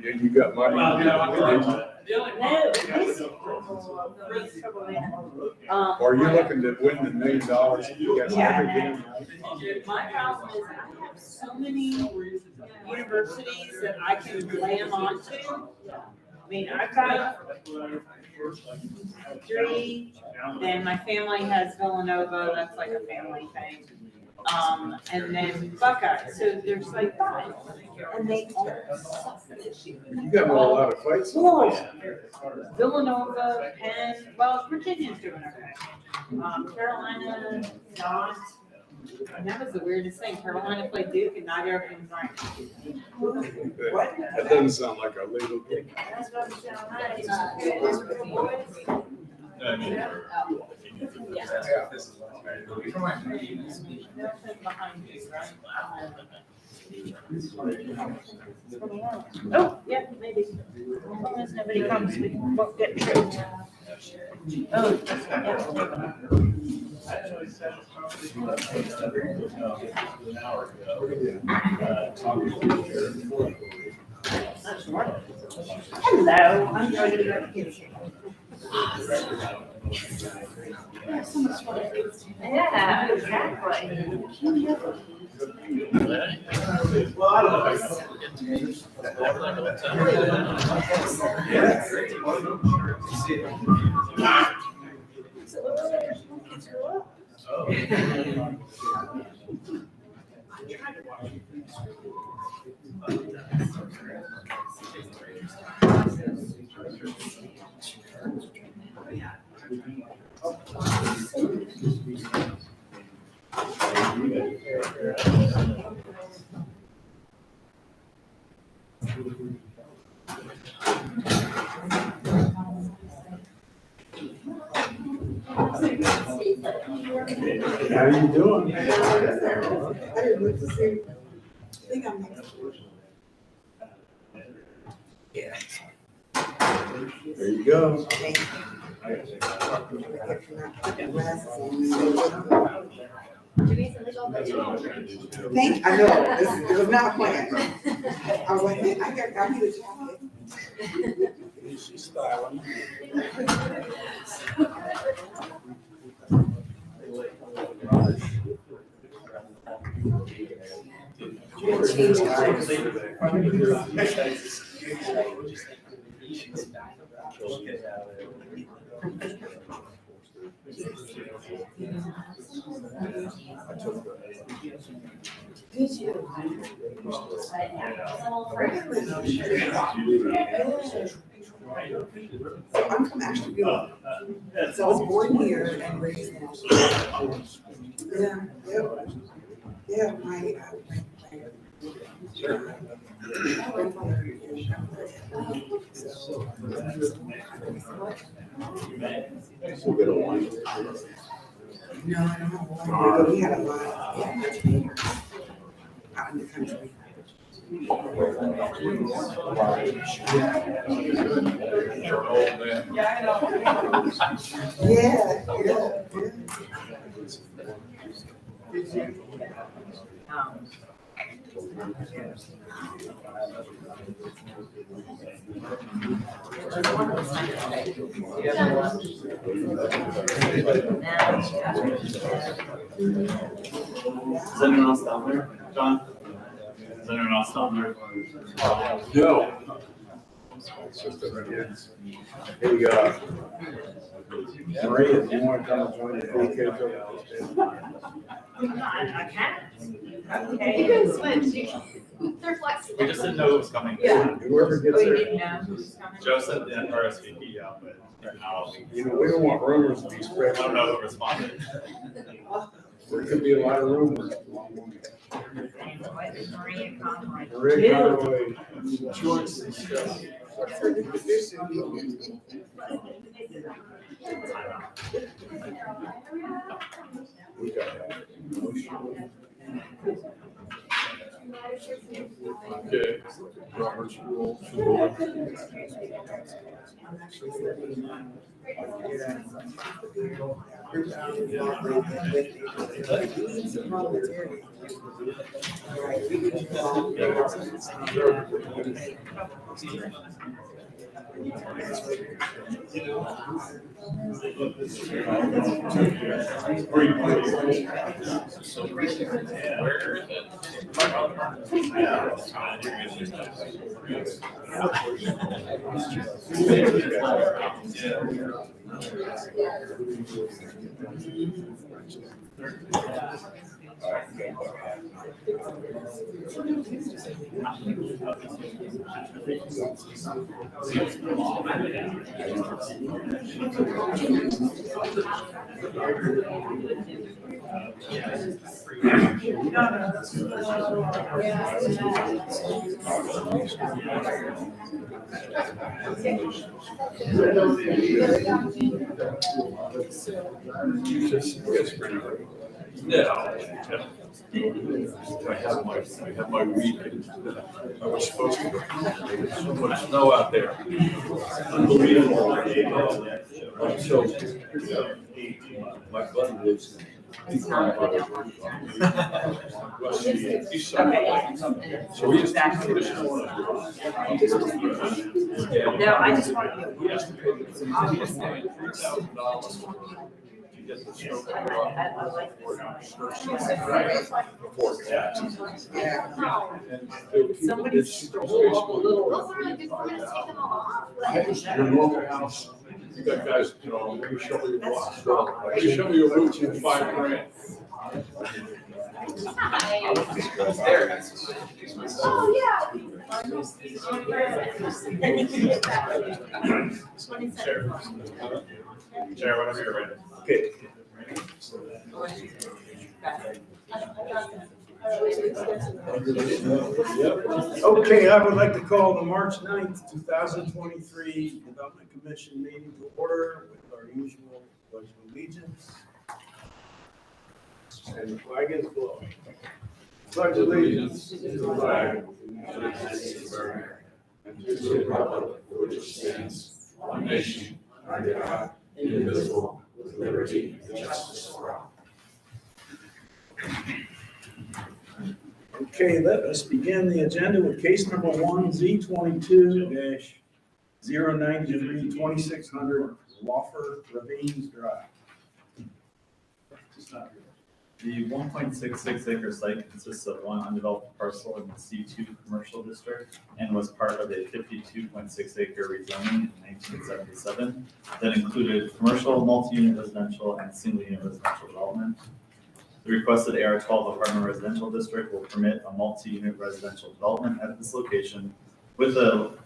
You got money. Are you looking to win the $1 million? Yeah. My problem is I have so many universities that I can glam onto. I mean, I've got 3, then my family has Villanova, that's like a family thing. And then Buckeye, so there's like 5, and they all suck this year. You got a lot of fights. Villanova, Penn, well, Virginia's doing okay. Carolina, not. And that was the weirdest thing. Carolina played Duke and not everything was right. That doesn't sound like a legal thing. That's what I'm saying. Oh, yeah, maybe. As long as nobody comes, we won't get tripped. Oh, yeah. Hello, I'm going to go to kitchen. Yeah, exactly. How you doing? Yeah. There you go. I know, it was not planned. I was like, man, I need a jacket. She's styling. So I'm from Ashtabula. So I was born here and raised in Ashtabula. Yeah, my We'll get a wine. No, I don't have one, but we had a lot out in the country. Is anyone else down there? John? Is anyone else down there? No. It's just a, hey, Maria, do you want to come and join the free kids over I can't. You can switch. They're flexible. We just didn't know it was coming. Yeah. Whoever Oh, gets you there. didn't know who was coming? Joe said the RSVP out, but now You know, we don't want rumors to be I spread. don't know who responded. There could be a lot of rumors. Maria Conroy. Maria Conroy. We got that. Okay. Robert's rule. I have my weekend. I was supposed to go. There's so much snow out there. Unbelievable. So, my buddy lives in. He's so we just. No, I just want to. He has to pay $3,000 to get the snow covered before taxes. Somebody stole all the little. Those are really good, we're gonna take them all off. Your local house, you got guys, let me show you what. Let me show you a route for $5,000. Oh, yeah. Chair, whenever you're ready. Okay. Okay, I would like to call the March 9th, 2023 Development Commission meeting to order with our usual pledge of allegiance. And the flag is blowing. Pledge allegiance to the flag of the United States of America and to the republic for which stands one nation under God, indivisible, with liberty and justice for all. Okay, let us begin the agenda with case number 1, Z22-093, 2600 Wofford Ravines Drive. The 1.66 acre site consists of one undeveloped parcel in the C2 commercial district and was part of a 52.6 acre rezoning in 1977 that included commercial, multi-unit residential, and single-unit residential development. The requested AR12 apartment residential district will permit a multi-unit residential development at this location with an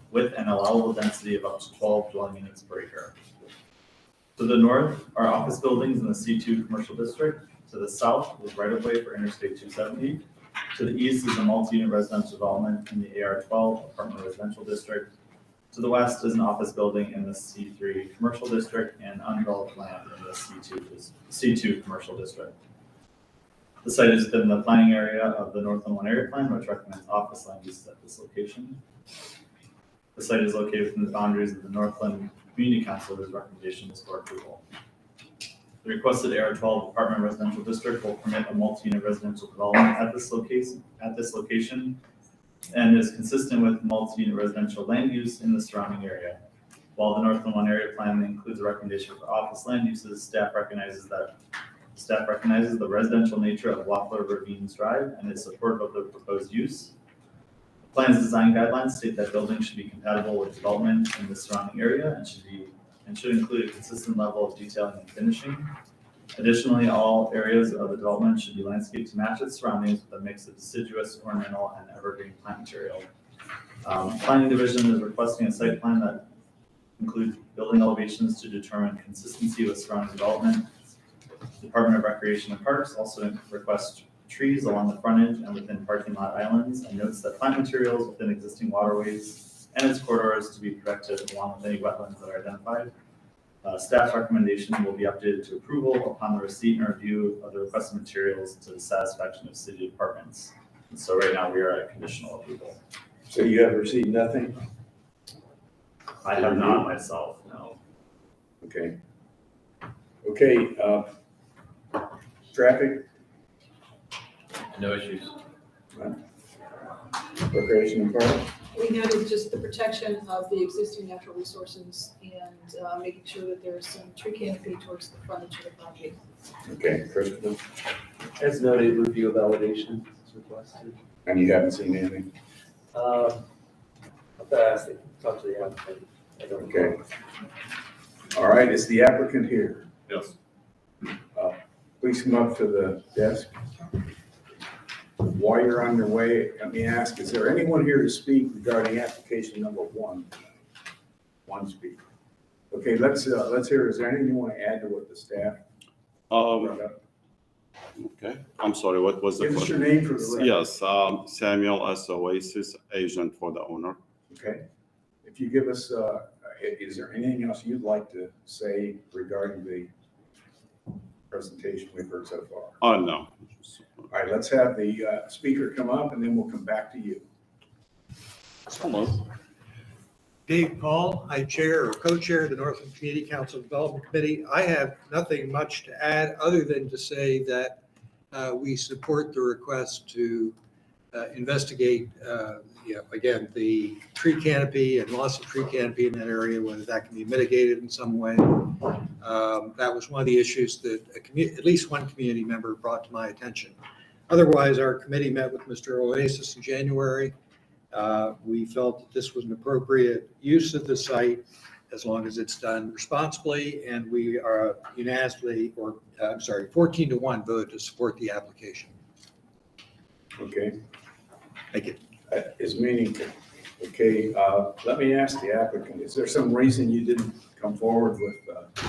allowable density of up to 12 dwelling units per acre. To the north are office buildings in the C2 commercial district. To the south is right-of-way for Interstate 270. To the east is a multi-unit residential development in the AR12 apartment residential district. To the west is an office building in the C3 commercial district and undeveloped land in the C2 commercial district. The site is within the planning area of the Northland 1 area plan, which recommends office land uses at this location. The site is located within the boundaries of the Northland Community Council, whose recommendation is for approval. The requested AR12 apartment residential district will permit a multi-unit residential development at this location and is consistent with multi-unit residential land use in the surrounding area. While the Northland 1 area plan includes a recommendation for office land uses, staff recognizes the residential nature of Wofford Ravines Drive and is supportive of the proposed use. The plan's design guidelines state that buildings should be compatible with development in the surrounding area and should include a consistent level of detailing and finishing. Additionally, all areas of the development should be landscaped to match its surroundings with a mix of deciduous, ornamental, and evergreen plant material. Planning Division is requesting a site plan that includes building elevations to determine consistency with surrounding development. Department of Recreation and Parks also requests trees along the frontage and within parking lot islands and notes that plant materials within existing waterways and its corridors to be protected along with any wetlands that are identified. Staff recommendation will be updated to approval upon the receipt and review of the requested materials to the satisfaction of city departments. And so right now we are at conditional approval. So you have received nothing? I have not myself, no. Okay. Okay, traffic, No issues. recreation and park? We noted just the protection of the existing natural resources and making sure that there's some tree canopy towards the frontage of the property. Okay, Christopher, As noted, review of validation is requested. and you haven't seen anything? I'll ask, talk to the applicant. I don't- Okay. All right, is the applicant here? Yes. Please come up to the desk. While you're on your way, let me ask, is there anyone here to speak regarding application number one? One speaker. Okay, let's hear, is there anything you want to add to what the staff brought up? Okay, I'm sorry, what was the Give us your question? name for the record. Yes, Samuel S. Oasis, agent for the owner. Okay. If you give us, is there anything else you'd like to say regarding the presentation we've heard so far? Oh, no. All right, let's have the speaker come up and then we'll come back to you. Hello. Dave Paul, I chair or co-chair the Northland Community Council Development Committee. I have nothing much to add other than to say that we support the request to investigate, again, the tree canopy and loss of tree canopy in that area, whether that can be mitigated in some way. That was one of the issues that at least one community member brought to my attention. Otherwise, our committee met with Mr. Oasis in January. We felt that this was an appropriate use of the site as long as it's done responsibly, and we are unanimously, 14-1 vote to support the application. Okay, Thank you. is meaningful. Okay, let me ask the applicant, is there some reason you didn't come forward with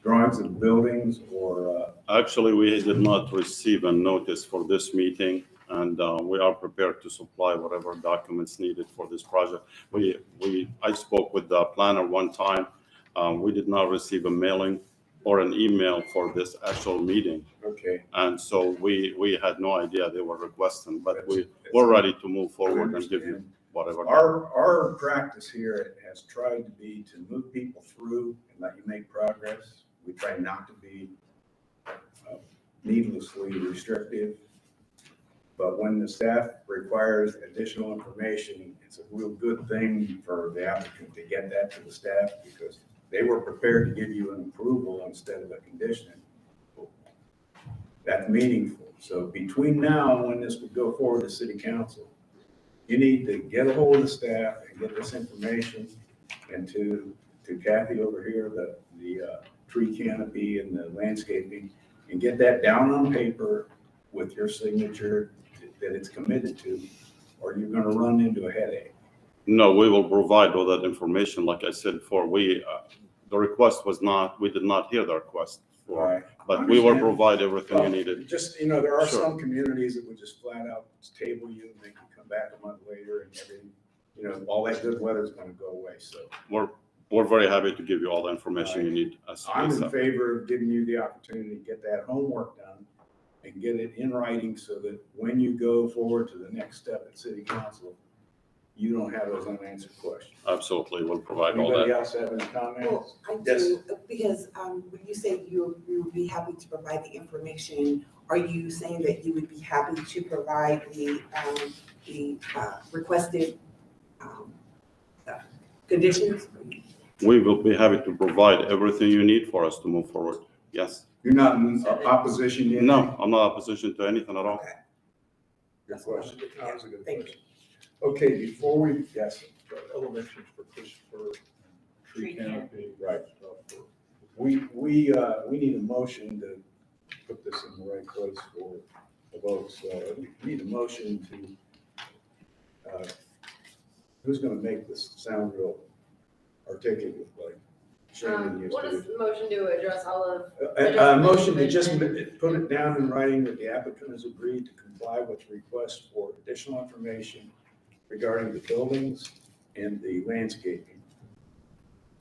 drawings of buildings or? Actually, we did not receive a notice for this meeting, and we are prepared to supply whatever documents needed for this project. I spoke with the planner one time. We did not receive a mailing or an email for this actual meeting. Okay. And so we had no idea they were requesting, but we're ready to move forward and give you whatever. Our practice here has tried to be to move people through and let you make progress. We try not to be needlessly restrictive. But when the staff requires additional information, it's a real good thing for the applicant to get that to the staff because they were prepared to give you an approval instead of a condition. That's meaningful. So between now and when this would go forward to city council, you need to get a hold of the staff and get this information, and to Kathy over here, the tree canopy and the landscaping, and get that down on paper with your signature that it's committed to, or you're gonna run into a headache. No, we will provide all that information. Like I said before, the request was not, we did not hear the request for, Right. but we will provide everything you needed. Just, there are Sure. some communities that would just flat out table you and make you come back a month later and everything, all that good weather's gonna go away, so. We're very happy to give you all the information you need. I'm in favor of giving you the opportunity to get that homework done and get it in writing so that when you go forward to the next step at city council, you don't have those unanswered questions. Absolutely, we'll provide all Anybody that. else have any comments? Well, I Yes. do, because when you say you would be happy to provide the information, are you saying that you would be happy to provide the requested conditions? We will be happy to provide everything you need for us to move forward. Yes. You're not in opposition to No, I'm not opposition to anything at all. Okay. Your question. That was a good Thank you. question. Okay, before we, yes, Elementary for Christopher, tree canopy. right. We need a motion to put this in the right place for the vote. So we need a motion to, who's gonna make this sound real articulate, like Shannon used What to is do? the motion to address all of? A motion to just put it down in writing that the applicant has agreed to comply with requests for additional information regarding the buildings and the landscaping.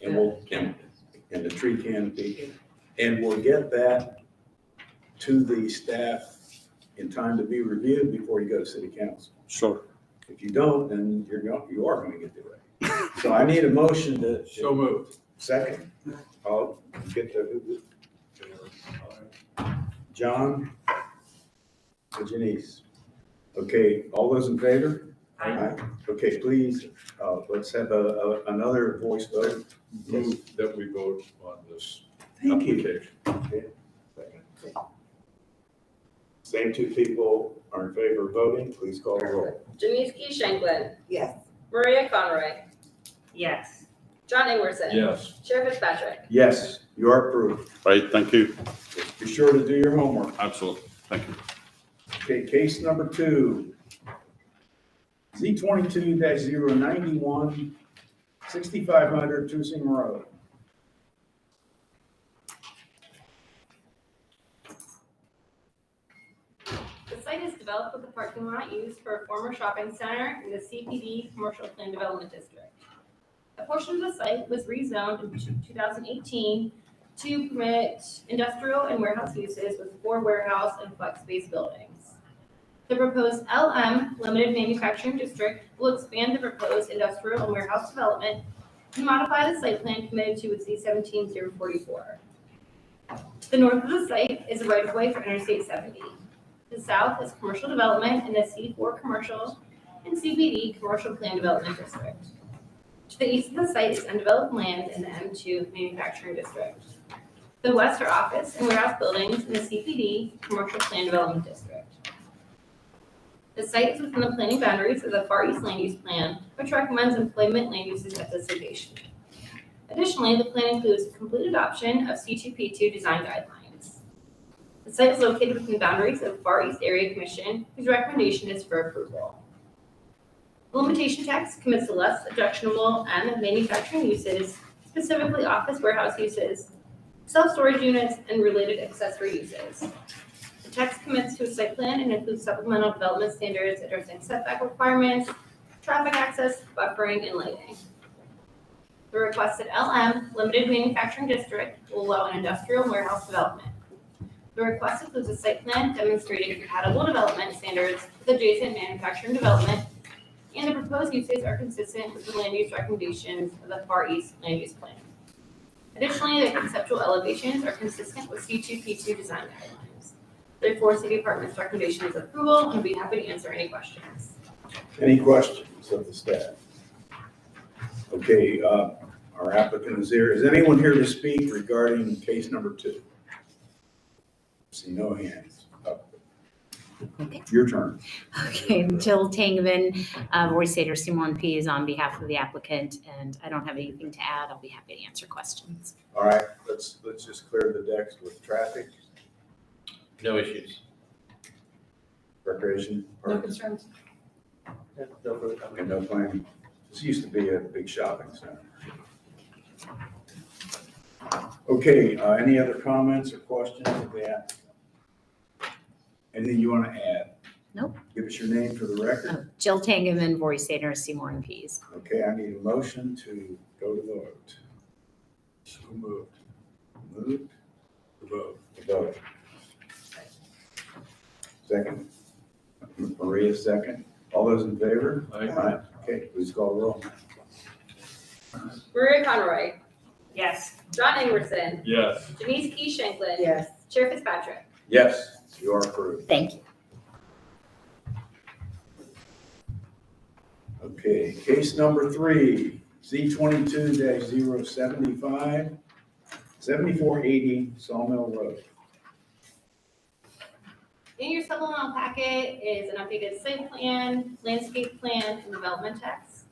And the tree canopy. And we'll get that to the staff in time to be reviewed before you go to city council. Sure. If you don't, then you are going to get the way. So I need a motion to. So moved. Second. I'll get the, John and Janice. Okay, all those in favor? Aye. Okay, please, let's have another voice vote. Move that we vote on this Thank you. application. Okay, second. Same two people are in favor of voting, please call the roll. Janice Shanklin, Yes. Maria Conroy, Yes. John Ingwerson. Yes. Chair Fitzpatrick. Yes, you are approved. Right, thank you. Be sure to do your homework. Absolutely. Thank you. Okay, case number 2. Z22-091, 6500 Tusing Road. The site is developed with a parking lot used for a former shopping center in the CPD Commercial Plan Development District. A portion of the site was rezoned in 2018 to permit industrial and warehouse uses with 4 warehouse and flex space buildings. The proposed LM Limited Manufacturing District will expand the proposed industrial and warehouse development and modify the site plan committed to with Z17044. To the north of the site is a right-of-way for Interstate 70. To the south is commercial development in the C4 Commercial and CBD Commercial Plan Development District. To the east of the site is undeveloped land in the M2 Manufacturing District. To the west are office and warehouse buildings in the CPD Commercial Plan Development District. The site is within the planning boundaries of the Far East Land Use Plan, which recommends employment land uses at this location. Additionally, the plan includes complete adoption of C2P2 design guidelines. The site is located within the boundaries of Far East Area Commission, whose recommendation is for approval. The limitation text commits to less objectionable and manufacturing uses, specifically office warehouse uses, self-storage units, and related accessory uses. The text commits to a site plan and includes supplemental development standards addressing setback requirements, traffic access, buffering, and lighting. The requested LM Limited Manufacturing District will allow an industrial and warehouse development. The request includes a site plan demonstrating compatible development standards with adjacent manufacturing development, and the proposed uses are consistent with the land use recommendations of the Far East Land Use Plan. Additionally, the conceptual elevations are consistent with C2P2 design guidelines. Therefore, City Department's recommendation is approval, and we'll be happy to answer any questions. Any questions of the staff? Okay, our applicant is here. Is anyone here to speak regarding case number 2? See no hands up. Okay. Your turn. Okay, Jill Tangeman, Voice Sater C1P is on behalf of the applicant, and I don't have anything to add. I'll be happy to answer questions. All right, let's just clear the decks with traffic, No issues. recreation. No concerns? No further comment. And no planning. This used to be a big shopping center. Okay, any other comments or questions of the applicant? Anything you want to add? Nope. Give us your name for the record. Jill Tangeman, Voice Sater C1Ps. Okay, I need a motion to go to the vote. So moved. Moved, The vote. to vote. Second. Maria, second. All those in favor? Aye. Okay, please call the roll. Maria Conroy, Yes. John Ingwerson, Yes. Janice Shanklin. Yes. Chair Fitzpatrick. Yes, you are approved. Thank you. Okay, case number 3, Z22-075, 7480 Sawmill Road. In your supplemental packet is an updated site plan, landscape plan, and development text.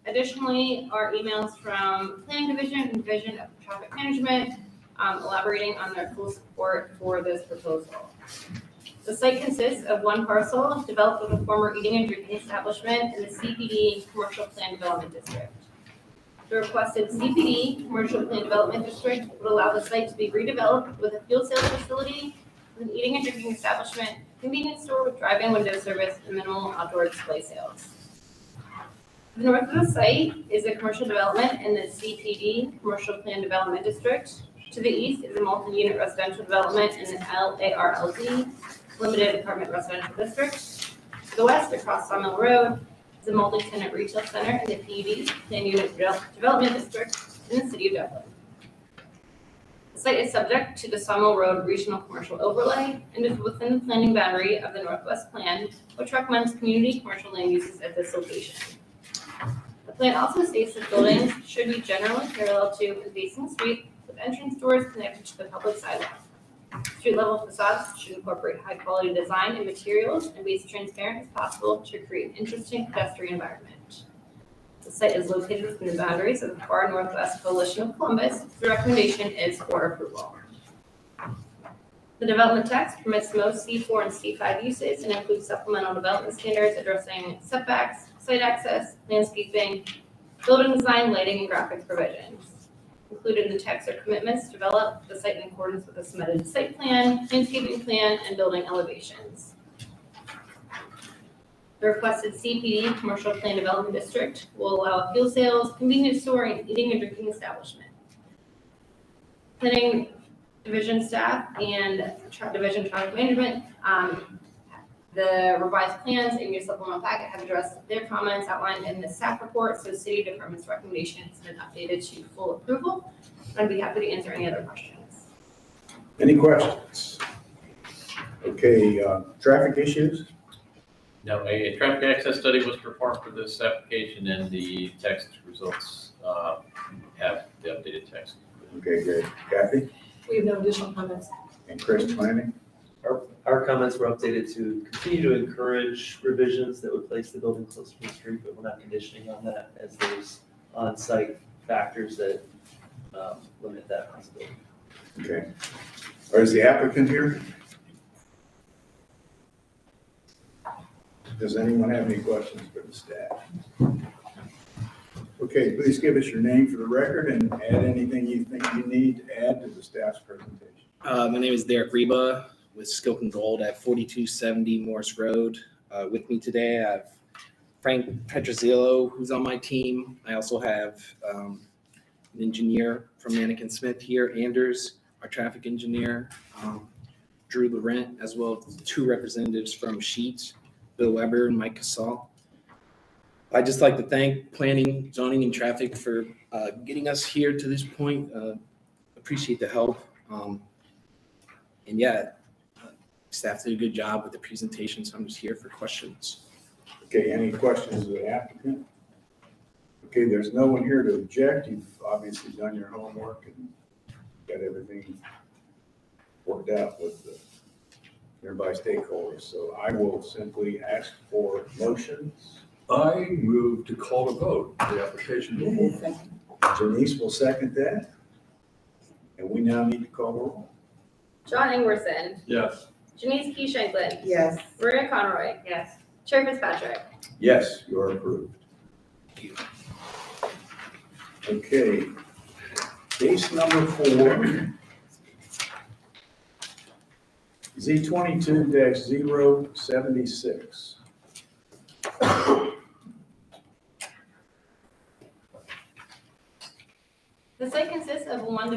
Additionally, are emails from Planning Division and Division of Traffic Management elaborating on their full support for this proposal. The site consists of one parcel developed with a former eating and drinking establishment in the CPD Commercial Plan Development District. The requested CPD Commercial Plan Development District would allow the site to be redeveloped with a fuel sales facility, with an eating and drinking establishment, convenience store with drive-in window service, and minimal outdoor display sales. To the north of the site is a commercial development in the CPD Commercial Plan Development District. To the east is a multi-unit residential development in the LARLD. limited apartment residential district. To the west, across Sawmill Road, is a multi-tenant retail center in the PUD Plan Unit Development District in the city of Dublin. The site is subject to the Sawmill Road Regional Commercial Overlay and is within the planning boundary of the Northwest Plan, which recommends community commercial land uses at this location. The plan also states that buildings should be generally parallel to and facing the street with entrance doors connected to the public sidewalk. Street level facades should incorporate high quality design and materials and be as transparent as possible to create an interesting pedestrian environment. The site is located within the boundaries of the far northwest coalition of Columbus. The recommendation is for approval. The development text permits most C4 and C5 uses and includes supplemental development standards addressing setbacks, site access, landscaping, building design, lighting, and graphic provisions. Included in the text are commitments to develop the site in accordance with the submitted site plan, landscaping plan, and building elevations. The requested CPD, Commercial Plan Development District, will allow fuel sales, convenience store, and eating and drinking establishment. Planning division staff and division traffic management, the revised plans in your supplemental packet have addressed their comments outlined in the staff report, so city department's recommendation has been updated to full approval. I'd be happy to answer any other questions. Any questions? Okay, traffic issues? No, a traffic access study was performed for this application and the text results have the updated text. Okay, good. Kathy? We have no additional comments. And Chris, planning? Our comments were updated to continue to encourage revisions that would place the building closer to the street, but we're not conditioning on that as there's on-site factors that limit that possibility. Okay. Or is the applicant here? Does anyone have any questions for the staff? Okay, please give us your name for the record and add anything you think you need to add to the staff's presentation. My name is Derek Reba with Skilk & Gold at 4270 Morse Road. With me today, I have Frank Petrosillo, who's on my team. I also have an engineer from Mannequin Smith here, Anders, our traffic engineer, Drew Laurent, as well as two representatives from Sheets, Bill Weber and Mike Casal. I'd just like to thank planning, zoning, and traffic for getting us here to this point. Appreciate the help. And yeah, staff did a good job with the presentation, so I'm just here for questions. Okay, any questions of the applicant? Okay, there's no one here to object. You've obviously done your homework and got everything worked out with the nearby stakeholders. So I will simply ask for motions. I move to call a vote, the application. Janice will second that. And we now need to call the roll. John Ingwerson. Yes. Janice Key Shanklin. Yes. Maria Conroy. Yes. Chair Fitzpatrick. Yes, you are approved. Okay. Case number 4. Z22-076. The site consists of one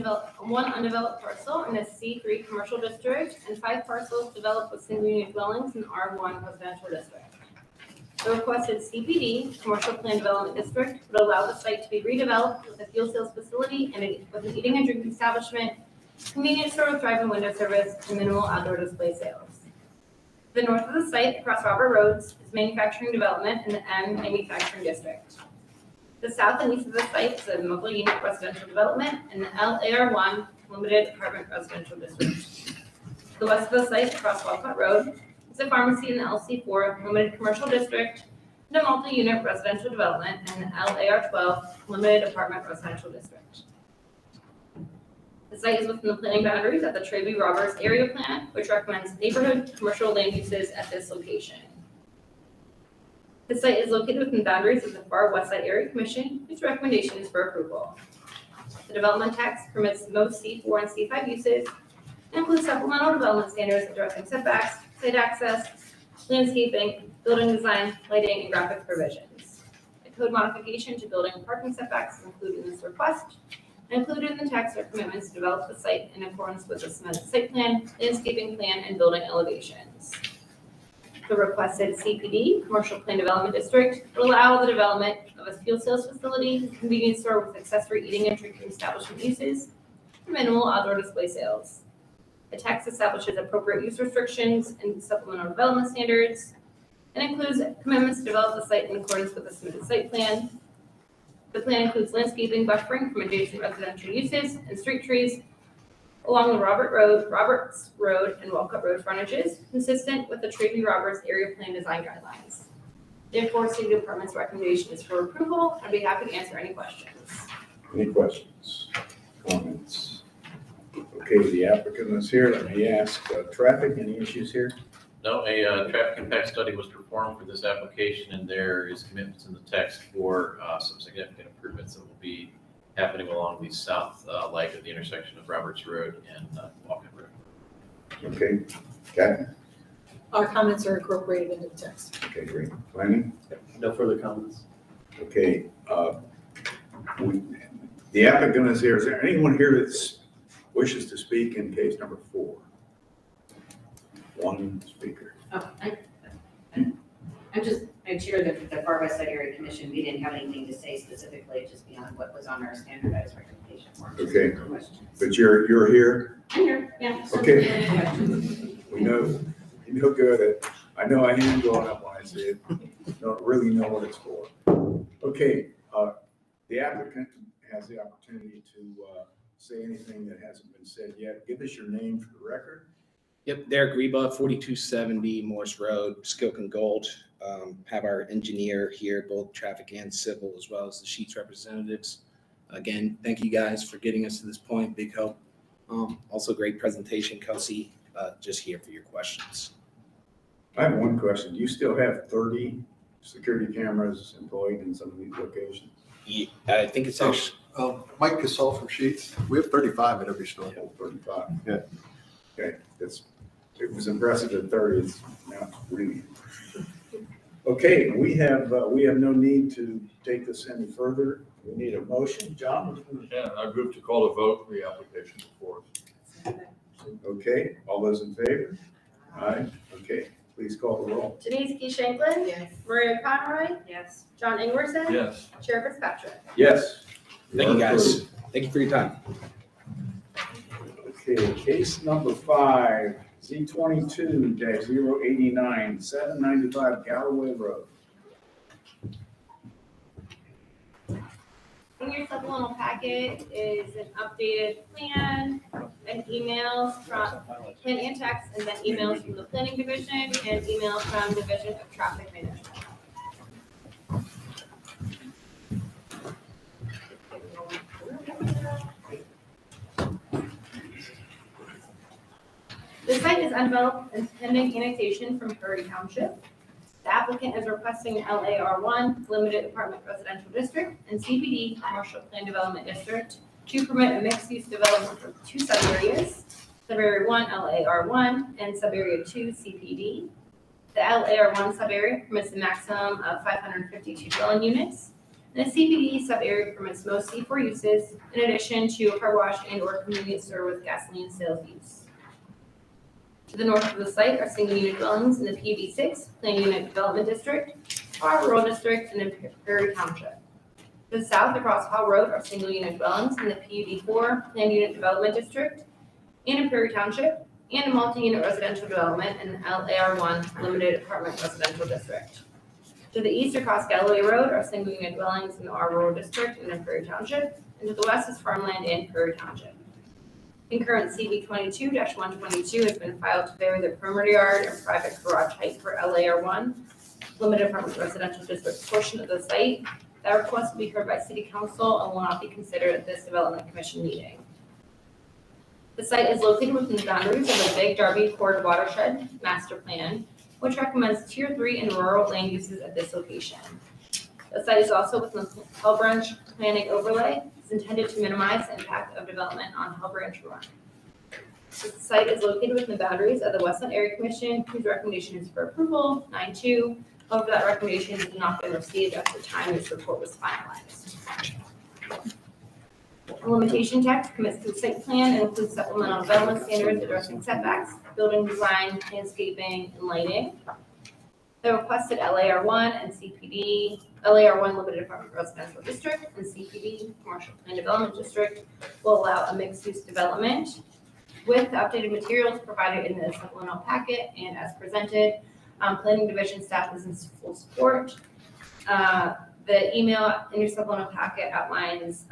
undeveloped parcel in a C3 commercial district and 5 parcels developed with single unit dwellings in R1 residential district. The requested CPD, Commercial Plan Development District, would allow the site to be redeveloped with a fuel sales facility and with an eating and drinking establishment, convenience store with drive-in window service, and minimal outdoor display sales. To the north of the site, across Robert Roads, is manufacturing development in the M Manufacturing District. The south and east of the site is a multi-unit residential development in the LAR1 Limited Apartment Residential District. To the west of the site, across Walcott Road, is a pharmacy in the LC4 Limited Commercial District and a multi-unit residential development in the LAR12 Limited Apartment Residential District. The site is within the planning boundaries of the Traby Roberts Area Plan, which recommends neighborhood commercial land uses at this location. The site is located within the boundaries of the Far West Side Area Commission, whose recommendation is for approval. The development text permits most C4 and C5 uses and includes supplemental development standards addressing setbacks, site access, landscaping, building design, lighting, and graphic provisions. A code modification to building and parking setbacks is included in this request, Included in the text are commitments to develop the site in accordance with the submitted site plan, landscaping plan, and building elevations. The requested CPD, Commercial Plan Development District, will allow the development of a fuel sales facility, convenience store with accessory eating and drinking establishment uses, and minimal outdoor display sales. The text establishes appropriate use restrictions and supplemental development standards, and includes commitments to develop the site in accordance with the submitted site plan. The plan includes landscaping buffering from adjacent residential uses and street trees along the Roberts Road, and Walcott Road frontages, consistent with the Tracy Roberts Area Plan Design Guidelines. Therefore, City Department's recommendation is for approval. I'd be happy to answer any questions. Any questions, comments? Okay, the applicant is here. Let me ask, traffic, any issues here? No, a traffic impact study was performed for this application, and there is commitments in the text for some significant improvements that will be happening along the south leg of the intersection of Roberts Road and Walcott Road. Okay, Kathy? Our comments are incorporated into the text. Okay, great. Planning? No further comments. Okay, the applicant is here. Is there anyone here that wishes to speak in case number 4? One speaker. I chair the Far West Side Area Commission. We didn't have anything to say specifically, just beyond what was on our standardized recommendation form. Okay, but you're here? I'm here, yeah. Okay. We know, you know good. I know I am going up when I see it. Don't really know what it's for. Okay, the applicant has the opportunity to say anything that hasn't been said yet. Give us your name for the record. Yep, Derek Reba, 4270 Morse Road, Skilk and Gold. Have our engineer here, both traffic and civil, as well as the Sheets representatives. Again, thank you guys for getting us to this point. Big help. Also great presentation, Kelsey. Just here for your questions. I have one question. Do you still have 30 security cameras employed in some of these locations? Yeah, I think it's actually. Mike Casal from Sheets. We have 35 at every store. Oh, 35. Yeah. Okay, it was impressive at 30. It's now really. Okay, we have no need to take this any further. We need a motion. John? Yeah, I move to call a vote for the application before us. Okay, all those in favor? Aye. Okay, please call the roll. Denise P. Shanklin. Yes. Maria Conroy. Yes. John Ingwerson. Yes. Chair Fitzpatrick. Yes. Thank you, guys. Thank you for your time. Okay, case number 5, Z22-089, 795 Galloway Road. In your supplemental packet is an updated plan and emails from plan and text, and then emails from the planning division and emails from Division of Traffic Management. The site is undeveloped and pending annexation from Prairie Township. The applicant is requesting LAR1 Limited Apartment Residential District and CPD Commercial Plan Development District to permit a mixed-use development for 2 subareas, Subarea 1 LAR1 and Subarea 2 CPD. The LAR1 subarea permits a maximum of 552 dwelling units. And the CPD subarea permits most C4 uses, in addition to a car wash and/or convenience store with gasoline sales use. To the north of the site are single-unit dwellings in the PUD6 Plan Unit Development District, Hall Rural District, and in Prairie Township. To the south across Hall Road are single-unit dwellings in the PUD4 Plan Unit Development District, and in Prairie Township, and a multi-unit residential development in the LAR1 Limited Apartment Residential District. To the east across Galloway Road are single-unit dwellings in the R Rural District and in Prairie Township, and to the west is farmland in Prairie Township. Concurrent CB 22-122 has been filed to vary the perimeter yard and private garage height for LAR1 Limited Apartment Residential District portion of the site. That request will be heard by City Council and will not be considered at this Development Commission meeting. The site is located within the boundaries of the Big Darby Cord Watershed Master Plan, which recommends Tier 3 and rural land uses at this location. The site is also within the Hell Branch Planning Overlay. It's intended to minimize the impact of development on Hell Branch Run. The site is located within the boundaries of the Westland Area Commission, whose recommendation is for approval, 9-2. However, that recommendation has not been received at the time this report was finalized. implementation text commits to the site plan and includes supplemental development standards addressing setbacks, building design, landscaping, and lighting. The requested LAR1 and CPD, LAR1 Limited Apartment Residential District and CPD Commercial Plan Development District will allow a mixed-use development with updated materials provided in the supplemental packet and as presented. Planning Division staff is in full support. The email in your supplemental packet outlines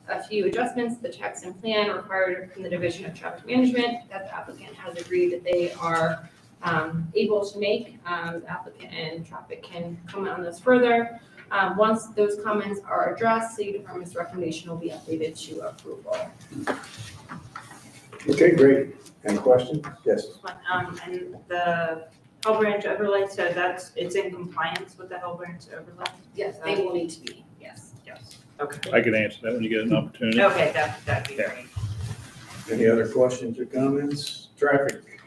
a few adjustments, the text and plan required from the Division of Traffic Management that the applicant has agreed that they are able to make. The applicant and traffic can comment on those further. Once those comments are addressed, City Department's recommendation will be updated to approval. Okay, great. Any questions? Yes. And the Hill Branch overlay, so it's in compliance with the Hill Branch overlay? Yes, they will need to be, yes. Yes. Okay. I can answer that when you get an opportunity. Okay, that'd be great. Any other questions or comments? Traffic.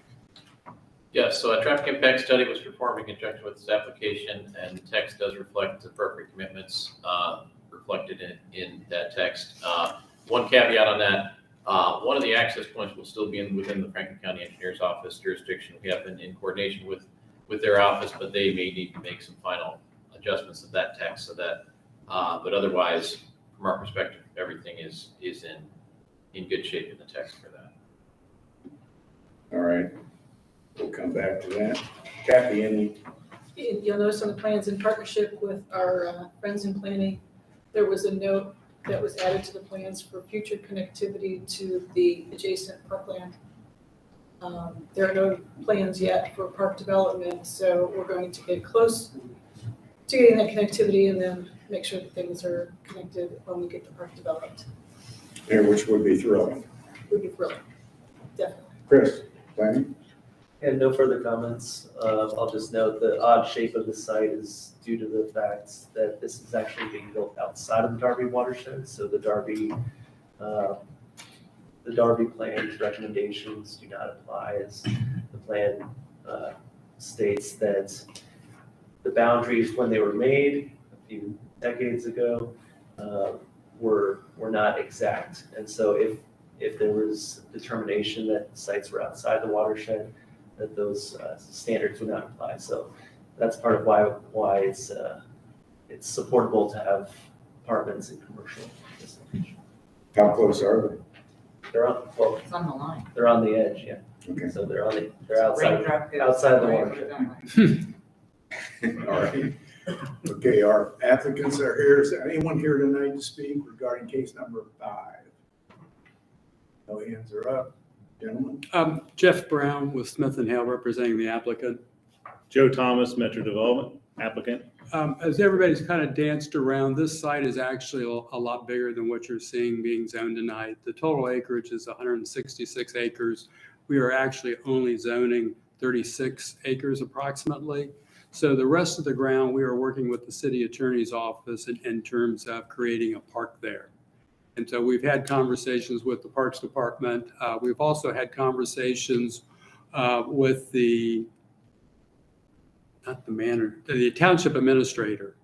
Yes, so a traffic impact study was performed in conjunction with this application, and the text does reflect the appropriate commitments reflected in that text. One caveat on that, one of the access points will still be within the Franklin County Engineer's Office jurisdiction. We have been in coordination with their office, but they may need to make some final adjustments of that text so that, but otherwise, from our perspective, everything is in good shape in the text for that. All right. We'll come back to that. Kathy, any? You'll notice on the plans, in partnership with our friends in planning, there was a note that was added to the plans for future connectivity to the adjacent parkland. There are no plans yet for park development, so we're going to get close to getting that connectivity and then make sure that things are connected when we get the park developed. And which would be thrilling. Would be thrilling, definitely. Chris, planning? And no further comments. I'll just note the odd shape of the site is due to the fact that this is actually being built outside of the Darby watershed. So the Darby plan's recommendations do not apply, as the plan states that the boundaries when they were made a few decades ago were not exact. And so if there was determination that sites were outside the watershed, that those standards would not apply. So that's part of why it's supportable to have apartments and commercial. How close are they? They're on, well, It's on the line. they're on the edge, yeah. Okay. So they're outside Raindrop goes outside the wherever watershed. All right. Okay, our applicants are here. Is there anyone here tonight to speak regarding case number 5? No hands are up. Gentlemen? Jeff Brown with Smith and Hale representing the applicant. Joe Thomas, Metro Development, applicant. As everybody's kind of danced around, this site is actually a lot bigger than what you're seeing being zoned tonight. The total acreage is 166 acres. We are actually only zoning 36 acres approximately. So the rest of the ground, we are working with the city attorney's office in terms of creating a park there. And so we've had conversations with the Parks Department. We've also had conversations with the township administrator.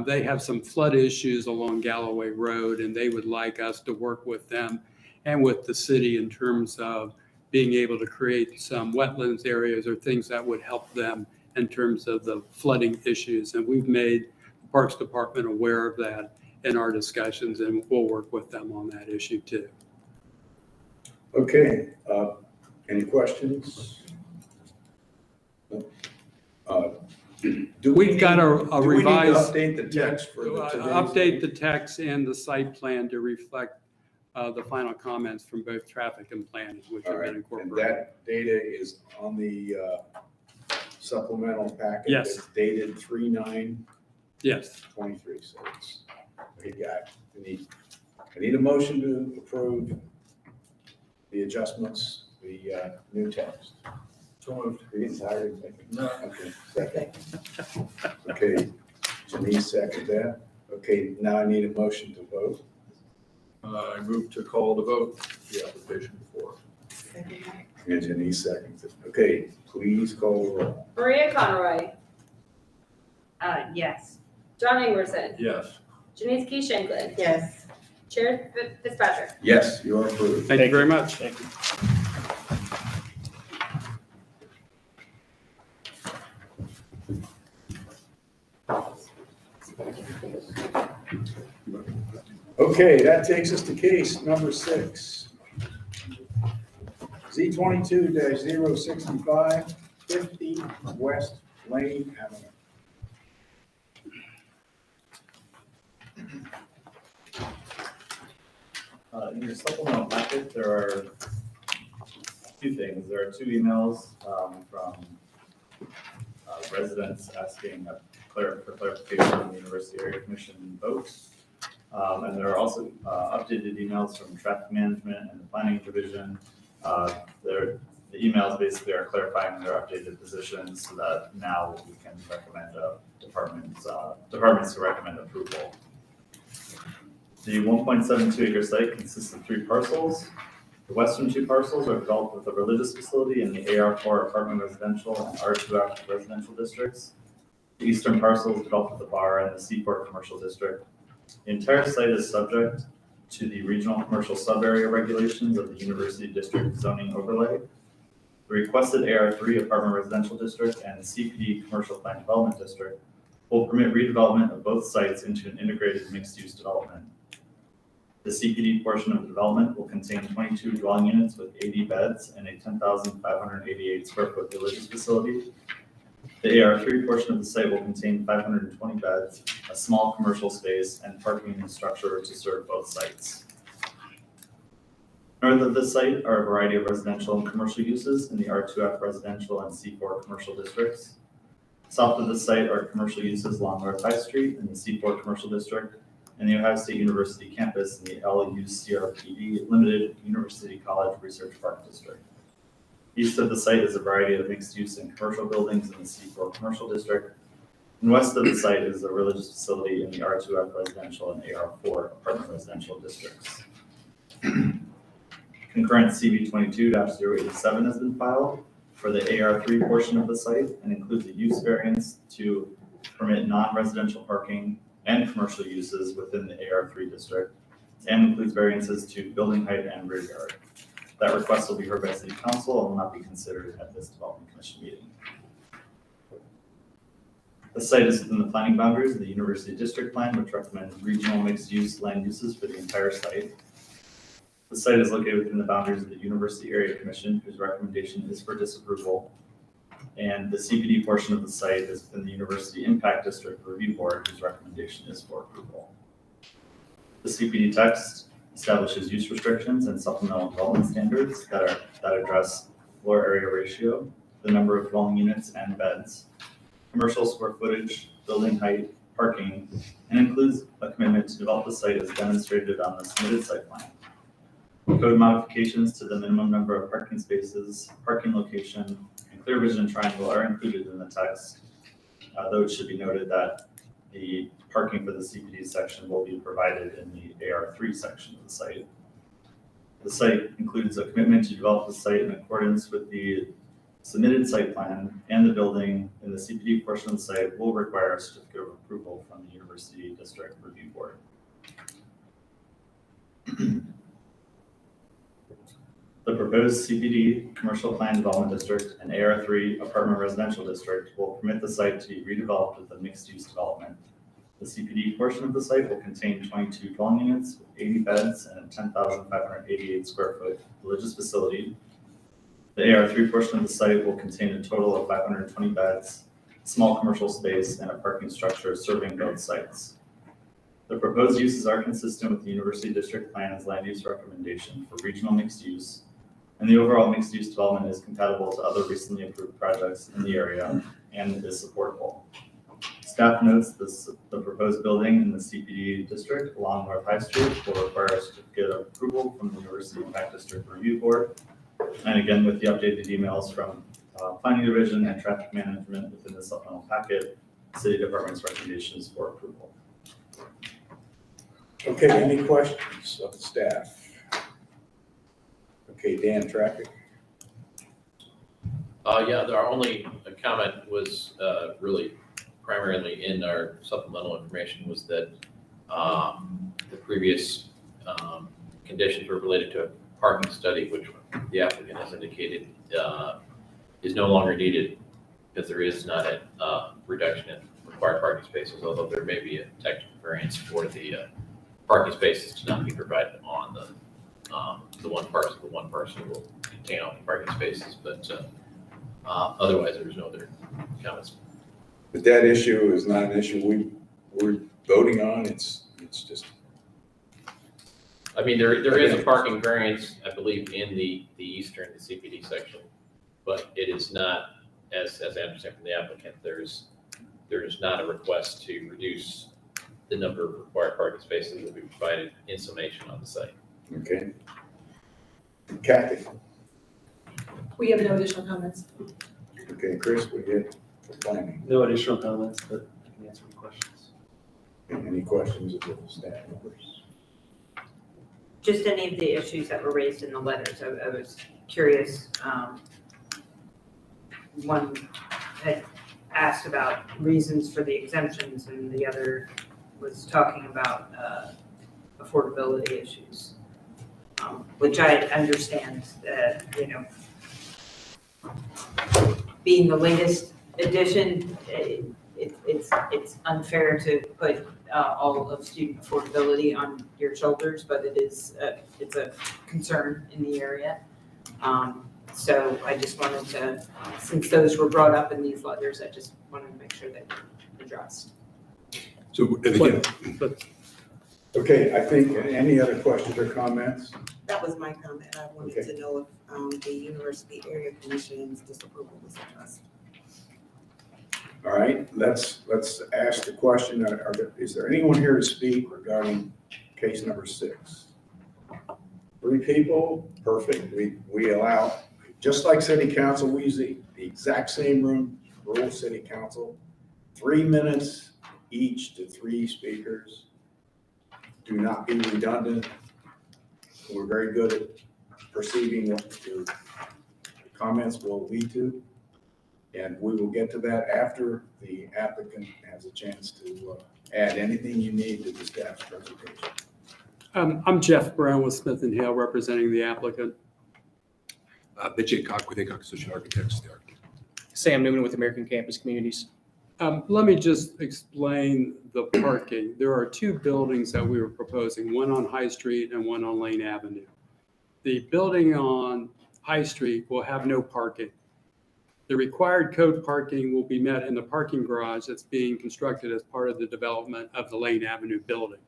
They have some flood issues along Galloway Road, and they would like us to work with them and with the city in terms of being able to create some wetlands areas or things that would help them in terms of the flooding issues. And we've made the Parks Department aware of that in our discussions, and we'll work with them on that issue too. Okay, any questions? We've got a revised. Do we need to update the text for update the text and the site plan to reflect the final comments from both traffic and planning, which have been incorporated. And that data is on the supplemental packet. Yes. It's dated 3/9/23. Yes. So it's, we got, I need a motion to approve the adjustments, the new text. So moved. Are you getting tired? No. Okay, second. Okay, Janice second that. Okay, now I need a motion to vote. I move to call the vote, the application before. And Janice seconds it. Okay, please call the roll. Maria Conroy, Yes. John Ingwerson, Yes. Janice Keith Shanklin, Yes. Chair Fitzpatrick. Yes, you are approved. Thank you very much. Thank you. Okay, that takes us to case number 6. Z22-065, 50 West Lane Avenue. In your supplemental packet, there are two things. There are 2 emails from residents asking for clarification on the University Area Commission vote. And there are also updated emails from traffic management and the planning division. The emails basically are clarifying their updated positions so that now we can recommend departments to recommend approval. The 1.72 acre site consists of 3 parcels. The western 2 parcels are developed with a religious facility in the AR4 apartment residential and R2 active residential districts. The eastern parcel is developed with a bar in the C4 commercial district. The entire site is subject to the regional commercial sub-area regulations of the University District zoning overlay. The requested AR3 apartment residential district and the CPD commercial plan development district will permit redevelopment of both sites into an integrated mixed-use development. The CPD portion of the development will contain 22 dwelling units with 80 beds and a 10,588 square foot religious facility. The AR3 portion of the site will contain 520 beds, a small commercial space, and parking structure to serve both sites. North of the site are a variety of residential and commercial uses in the R2F residential and C4 commercial districts. South of the site are commercial uses along North High Street in the C4 commercial district and the Ohio State University campus in the LUCRPD Limited University College Research Park District. East of the site is a variety of mixed-use and commercial buildings in the C4 commercial district. And west of the site is a religious facility in the R2F residential and AR4 apartment residential districts. Concurrent CB22-087 has been filed for the AR3 portion of the site and includes a use variance to permit non-residential parking and commercial uses within the AR3 district, and includes variances to building height and rear yard. That request will be heard by City Council and will not be considered at this Development Commission meeting. The site is within the planning boundaries of the University District Plan, which recommends regional mixed-use land uses for the entire site. The site is located within the boundaries of the University Area Commission, whose recommendation is for disapproval. And the CPD portion of the site is within the University Impact District Review Board, whose recommendation is for approval. The CPD text establishes use restrictions and supplemental development standards that address floor area ratio, the number of dwelling units and beds, commercial square footage, building height, parking, and includes a commitment to develop the site as demonstrated on the submitted site plan. Code modifications to the minimum number of parking spaces, parking location, and clear vision triangle are included in the text, though it should be noted that the parking for the CPD section will be provided in the AR3 section of the site. The site includes a commitment to develop the site in accordance with the submitted site plan, and the building in the CPD portion of the site will require a certificate of approval from the University District Review Board. The proposed CPD Commercial Plan Development District and AR3 Apartment Residential District will permit the site to be redeveloped with a mixed-use development. The CPD portion of the site will contain 22 dwelling units with 80 beds and a 10,588 square foot religious facility. The AR3 portion of the site will contain a total of 520 beds, a small commercial space, and a parking structure serving both sites. The proposed uses are consistent with the University District Plan's land use recommendation for regional mixed use, and the overall mixed use development is compatible to other recently approved projects in the area and is supportable. Staff notes the proposed building in the CPD district along North High Street will require a certificate of approval from the University Impact District Review Board. And again, with the updated emails from Planning Division and Traffic Management within the supplemental packet, City Department's recommendations for approval. Okay, any questions of the staff? Okay, Dan, traffic. Yeah, our only comment was really primarily in our supplemental information was that the previous conditions were related to a parking study, which the applicant has indicated is no longer needed because there is not a reduction in required parking spaces, although there may be a technical variance for the parking spaces to not be provided on the one parcel. The one parcel will contain all the parking spaces, but otherwise there's no other comments. But that issue is not an issue we're voting on. It's just. I mean, there is a parking variance, I believe, in the eastern, the CPD section, but it is not, as I understand from the applicant, there is not a request to reduce the number of required parking spaces that will be provided in summation on the site. Okay. Kathy. We have no additional comments. Okay, Chris, we get for planning. No additional comments, but I can answer any questions. Any questions of the staff members? Just any of the issues that were raised in the letters. I was curious. One had asked about reasons for the exemptions, and the other was talking about affordability issues, which I understand that, being the latest edition, it's unfair to put all of student affordability on your shoulders, but it's a concern in the area. So I just wanted to, since those were brought up in these letters, I just wanted to make sure that they're addressed. So, again, okay, I think, any other questions or comments? That was my comment. I wanted to know if the University Area Commission's disapproval was addressed. All right, let's ask the question. Is there anyone here to speak regarding case number 6? 3 people, perfect. We allow, just like city council, we use the exact same room, rural city council, 3 minutes each to 3 speakers. Do not be redundant. We're very good at perceiving what your comments will lead to. And we will get to that after the applicant has a chance to add anything you need to the staff's presentation. I'm Jeff Brown with Smith & Hale, representing the applicant. Mitch Aycock with Aycock Associate Architects. The architect. Sam Newman with American Campus Communities. Let me just explain the parking. There are 2 buildings that we were proposing, one on High Street and one on Lane Avenue. The building on High Street will have no parking. The required code parking will be met in the parking garage that's being constructed as part of the development of the Lane Avenue building.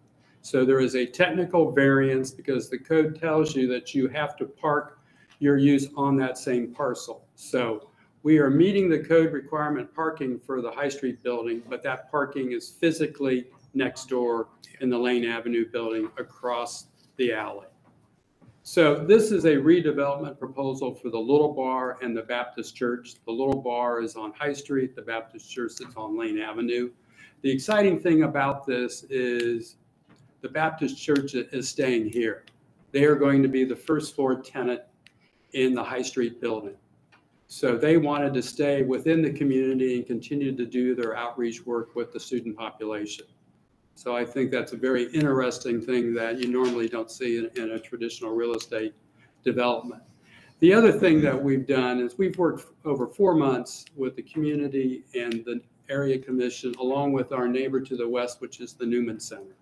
So there is a technical variance because the code tells you that you have to park your use on that same parcel. So we are meeting the code requirement parking for the High Street building, but that parking is physically next door in the Lane Avenue building across the alley. So this is a redevelopment proposal for the Little Bar and the Baptist Church. The Little Bar is on High Street, the Baptist Church is on Lane Avenue. The exciting thing about this is the Baptist Church is staying here. They are going to be the first floor tenant in the High Street building. So they wanted to stay within the community and continue to do their outreach work with the student population. So I think that's a very interesting thing that you normally don't see in a traditional real estate development. The other thing that we've done is we've worked over 4 months with the community and the area commission, along with our neighbor to the west, which is the Newman Center.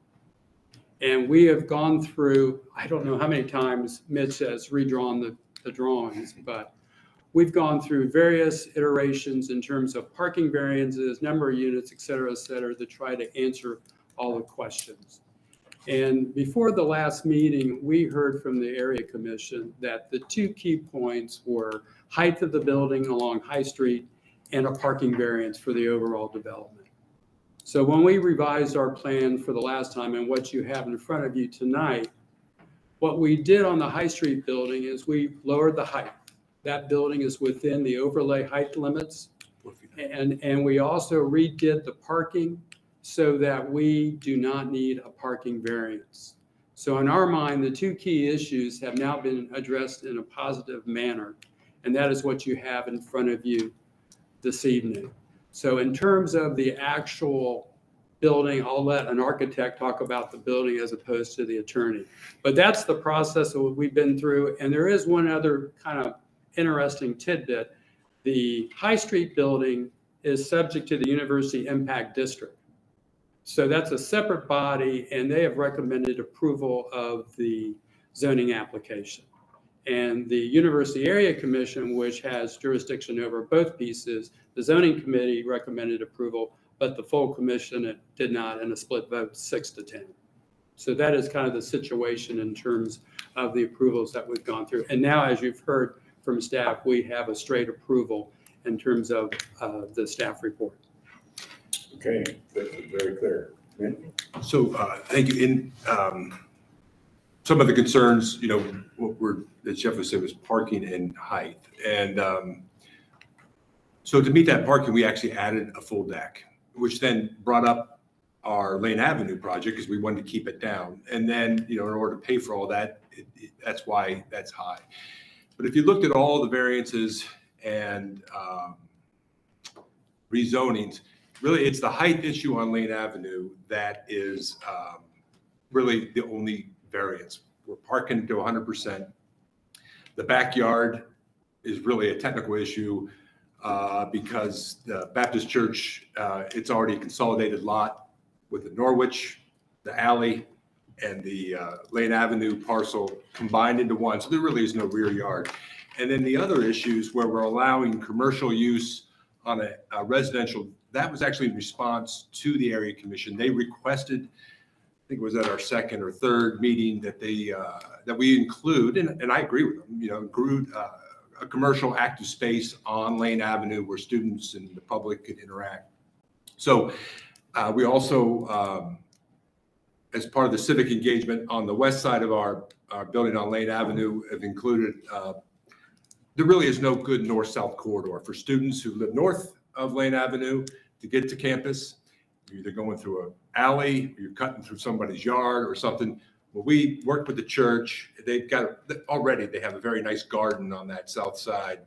And we have gone through, I don't know how many times Mitch has redrawn the drawings, but we've gone through various iterations in terms of parking variances, number of units, et cetera, to try to answer all the questions. And before the last meeting, we heard from the area commission that the 2 key points were height of the building along High Street and a parking variance for the overall development. So when we revised our plan for the last time and what you have in front of you tonight, what we did on the High Street building is we lowered the height. That building is within the overlay height limits. And we also redid the parking so that we do not need a parking variance. So in our mind, the 2 key issues have now been addressed in a positive manner, and that is what you have in front of you this evening. So in terms of the actual building, I'll let an architect talk about the building as opposed to the attorney. But that's the process that we've been through. And there is one other kind of interesting tidbit. The High Street building is subject to the University Impact District. So that's a separate body, and they have recommended approval of the zoning application. And the University Area Commission, which has jurisdiction over both pieces, the zoning committee recommended approval, but the full commission did not, in a split vote, 6-10. So that is kind of the situation in terms of the approvals that we've gone through. And now, as you've heard from staff, we have a straight approval in terms of the staff report. Okay, that's very clear. So, thank you. In some of the concerns, that Jeff was saying was parking and height. And so to meet that parking, we actually added a full deck, which then brought up our Lane Avenue project because we wanted to keep it down. And then, in order to pay for all that, that's why that's high. But if you looked at all the variances and rezonings, really it's the height issue on Lane Avenue that is really the only variance. We're parking to 100%. The backyard is really a technical issue because the Baptist Church, it's already a consolidated lot with the Norwich, the alley, and the Lane Avenue parcel combined into one. So there really is no rear yard. And then the other issues where we're allowing commercial use on a residential, that was actually in response to the area commission. They requested, I think it was at our second or third meeting, that they that we include, and I agree with them, include a commercial active space on Lane Avenue where students and the public could interact. So we also, as part of the civic engagement on the west side of our building on Lane Avenue, have included, there really is no good north-south corridor for students who live north of Lane Avenue to get to campus. You're either going through an alley, or you're cutting through somebody's yard or something. Well, we worked with the church. They've got already, they have a very nice garden on that south side.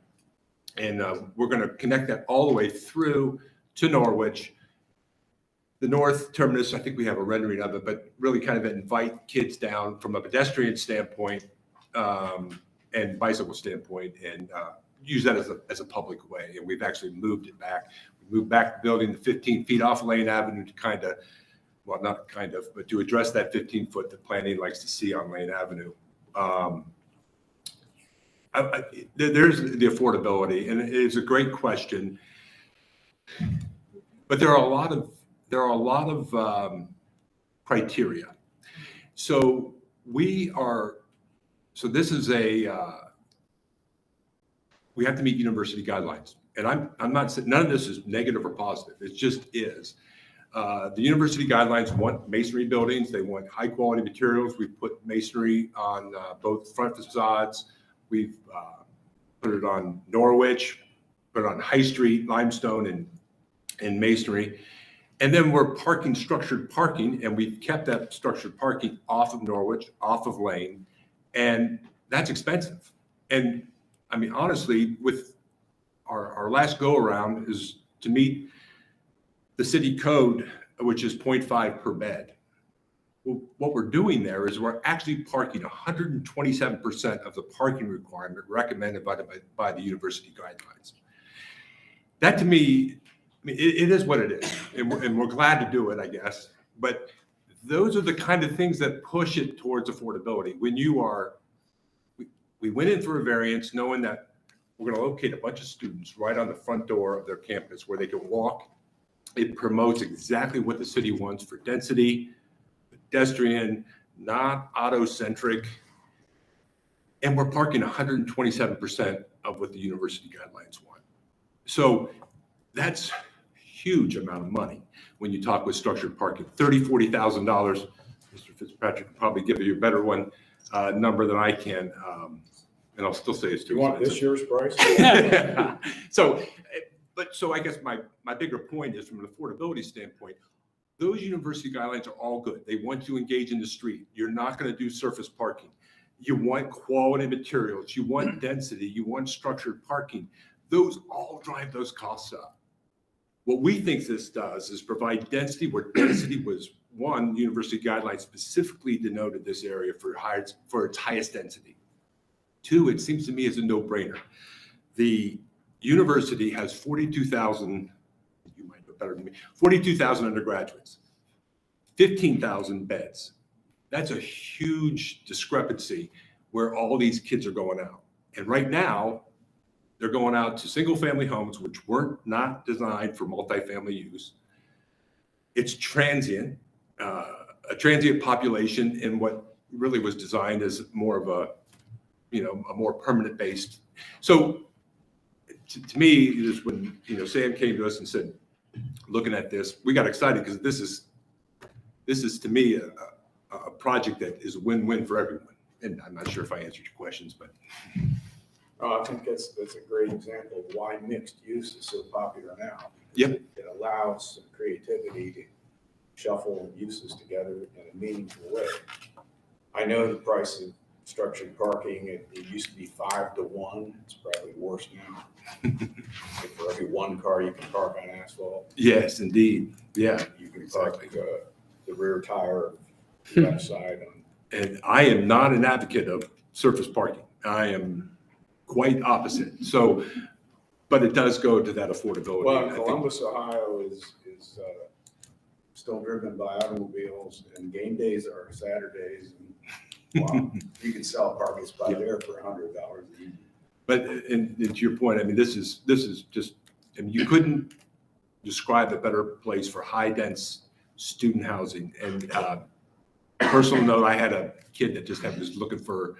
And we're going to connect that all the way through to Norwich. The north terminus, I think we have a rendering of it, but really kind of invite kids down from a pedestrian standpoint and bicycle standpoint, and use that as a public way. And we've actually moved it back. We moved back the building to 15 feet off Lane Avenue to kind of, well, not kind of, but to address that 15-foot that planning likes to see on Lane Avenue. There's the affordability, and it is a great question, but there are a lot of criteria. So this is we have to meet university guidelines, and I'm not saying none of this is negative or positive. It just is. The university guidelines want masonry buildings. They want high quality materials. We've put masonry on both front facades. We've put it on Norwich, put it on High Street, limestone and masonry. And then we're parking structured parking, and we've kept that structured parking off of Norwich, off of Lane, and that's expensive. And I mean, honestly, with our last go around is to meet the city code, which is 0.5 per bed. Well, what we're doing there is we're actually parking 127% of the parking requirement recommended by the university guidelines. That to me, I mean, it is what it is, and we're glad to do it, I guess. But those are the kind of things that push it towards affordability. When we went in for a variance knowing that we're going to locate a bunch of students right on the front door of their campus where they can walk. It promotes exactly what the city wants for density, pedestrian, not auto-centric. And we're parking 127% of what the university guidelines want. So that's a huge amount of money when you talk with structured parking. $30,000, $40,000. Mr. Fitzpatrick can probably give you a better one number than I can. And I'll still say it's too expensive. You want this year's price? So I guess my bigger point is from an affordability standpoint, those university guidelines are all good. They want you to engage in the street. You're not going to do surface parking. You want quality materials. You want density. You want structured parking. Those all drive those costs up. What we think this does is provide density where density was, one, university guidelines specifically denoted this area for its highest density. Two, it seems to me is a no-brainer. The university has 42,000, you might know better than me, 42,000 undergraduates, 15,000 beds. That's a huge discrepancy where all these kids are going out. And right now, they're going out to single-family homes, which weren't not designed for multifamily use. It's transient, a transient population in what really was designed as more of a, a more permanent based. So to me, just when, Sam came to us and said, looking at this, we got excited because this is to me a project that is a win-win for everyone. And I'm not sure if I answered your questions, but. I think that's a great example of why mixed use is so popular now. Yep. It allows some creativity to shuffle uses together in a meaningful way. I know the price of structured parking, it used to be 5 to 1. It's probably worse now. For every one car you can park on asphalt. Yes, indeed. Yeah. You can park the rear tire the left side on. And I am not an advocate of surface parking. I am quite opposite. So, but it does go to that affordability. Well, Columbus, Ohio is still driven by automobiles, and game days are Saturdays. And wow, you can sell a parking spot there for $100 a year. But and to your point, I mean, this is just, I mean, you couldn't describe a better place for high dense student housing. And personal note, I had a kid that was looking for.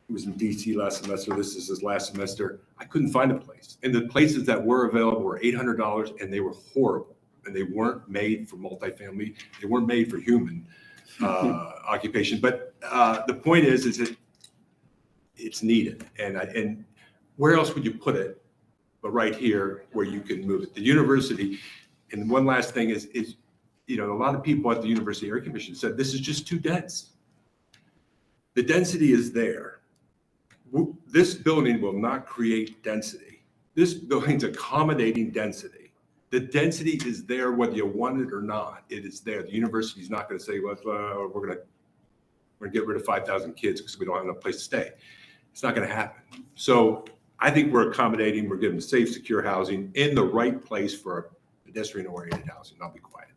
He was in DC last semester. This is his last semester. I couldn't find a place. And the places that were available were $800 and they were horrible. And they weren't made for multifamily. They weren't made for human occupation. But the point is that it's needed. And where else would you put it but right here where you can move it? The university, and one last thing is a lot of people at the University Area Commission said this is just too dense. The density is there. This building will not create density. This building's accommodating density. The density is there whether you want it or not. It is there. The university is not going to say, well, we're going to get rid of 5,000 kids because we don't have enough place to stay. It's not going to happen. So I think we're accommodating. We're giving safe, secure housing in the right place for pedestrian-oriented housing. I'll be quiet.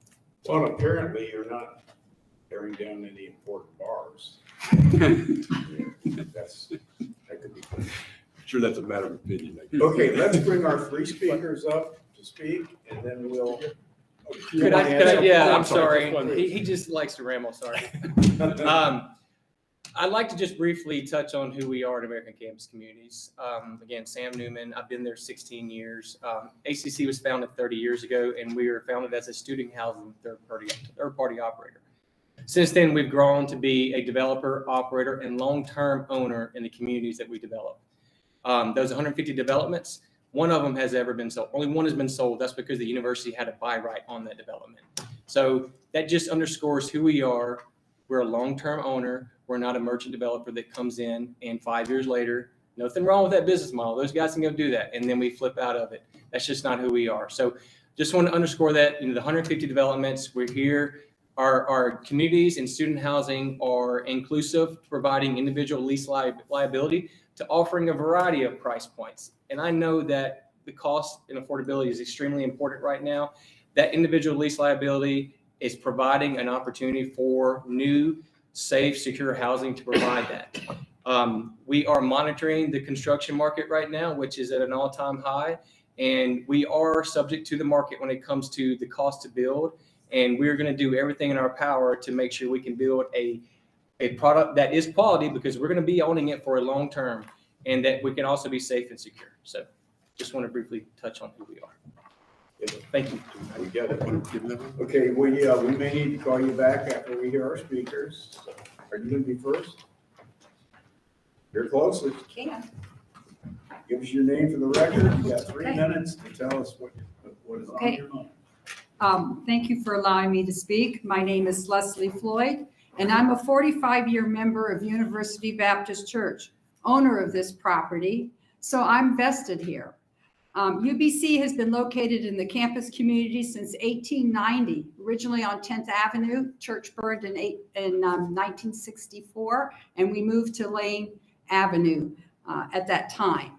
Well, apparently you're not tearing down any important bars. That could be. I'm sure that's a matter of opinion. Okay, let's bring our 3 speakers up to speak, and then we'll. Could I, yeah, I'm sorry. He just likes to ramble, sorry. I'd like to just briefly touch on who we are at American Campus Communities. Again, Sam Newman, I've been there 16 years. ACC was founded 30 years ago, and we were founded as a student housing third-party operator. Since then, we've grown to be a developer, operator, and long-term owner in the communities that we develop. Those 150 developments, one of them has ever been sold. Only one has been sold. That's because the university had a buy right on that development. So that just underscores who we are. We're a long-term owner. We're not a merchant developer that comes in and 5 years later, nothing wrong with that business model. Those guys can go do that. And then we flip out of it. That's just not who we are. So just want to underscore that, the 150 developments, we're here. Our communities and student housing are inclusive, providing individual lease liability to offering a variety of price points. And I know that the cost and affordability is extremely important right now. That individual lease liability is providing an opportunity for new, safe, secure housing to provide that. We are monitoring the construction market right now, which is at an all-time high. And we are subject to the market when it comes to the cost to build. And we're going to do everything in our power to make sure we can build a product that is quality, because we're going to be owning it for a long term, and that we can also be safe and secure. So just want to briefly touch on who we are. Thank you. We get it. Okay, we may need to call you back after we hear our speakers. Are you going to be first? You're closest. Can. Give us your name for the record. You got 3 minutes to tell us what is on your mind. Thank you for allowing me to speak. My name is Leslie Floyd, and I'm a 45-year member of University Baptist Church, owner of this property, so I'm vested here. UBC has been located in the campus community since 1890, originally on 10th Avenue. Church burned in 1964, and we moved to Lane Avenue at that time.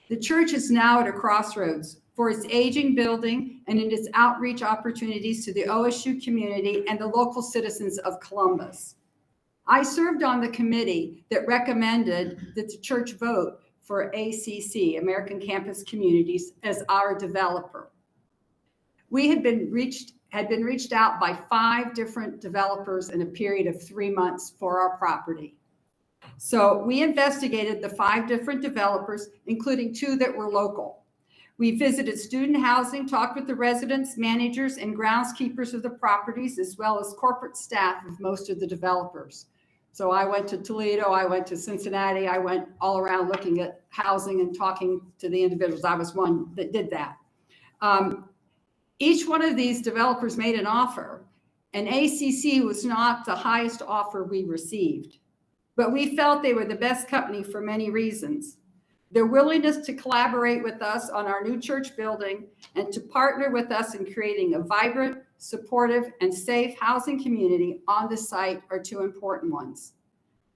The church is now at a crossroads for its aging building and in its outreach opportunities to the OSU community and the local citizens of Columbus. I served on the committee that recommended that the church vote for ACC, American Campus Communities, as our developer. We had been reached out by 5 different developers in a period of 3 months for our property. So we investigated the 5 different developers, including 2 that were local. We visited student housing, talked with the residents, managers, and groundskeepers of the properties, as well as corporate staff of most of the developers. So I went to Toledo, I went to Cincinnati, I went all around looking at housing and talking to the individuals. I was one that did that. Each one of these developers made an offer, and ACC was not the highest offer we received. But we felt they were the best company for many reasons. Their willingness to collaborate with us on our new church building and to partner with us in creating a vibrant, supportive, and safe housing community on the site are 2 important ones.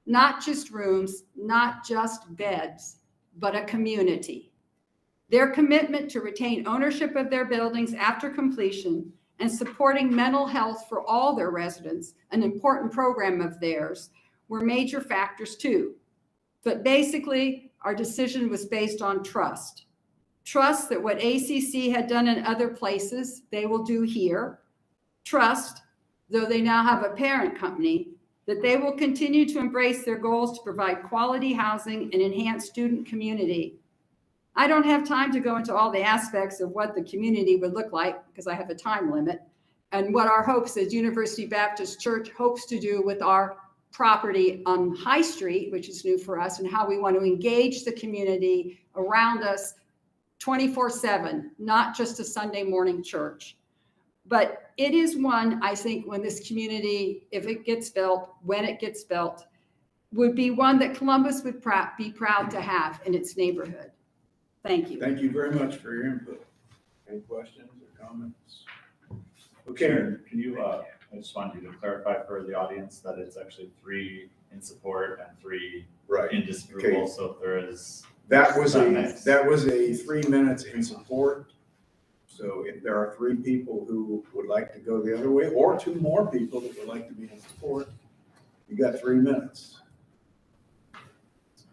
Not just rooms, not just beds, but a community. Their commitment to retain ownership of their buildings after completion and supporting mental health for all their residents, an important program of theirs, were major factors too. But basically, our decision was based on trust. Trust that what ACC had done in other places, they will do here. Trust, though they now have a parent company, that they will continue to embrace their goals to provide quality housing and enhance student community. I don't have time to go into all the aspects of what the community would look like because I have a time limit, and what our hopes as University Baptist Church hopes to do with our property on High Street, which is new for us, and how we want to engage the community around us 24/7, not just a Sunday morning church. But it is one, I think, when this community, if it gets built, when it gets built, would be one that Columbus would be proud to have in its neighborhood. Thank you. Thank you very much for your input. Any questions or comments? Okay. Sharon, can you, I just wanted you to clarify for the audience that it's actually 3 in support and 3 in disapproval. Okay. So if there is. That was a 3 minutes in support. So if there are 3 people who would like to go the other way, or 2 more people that would like to be in support, you got 3 minutes.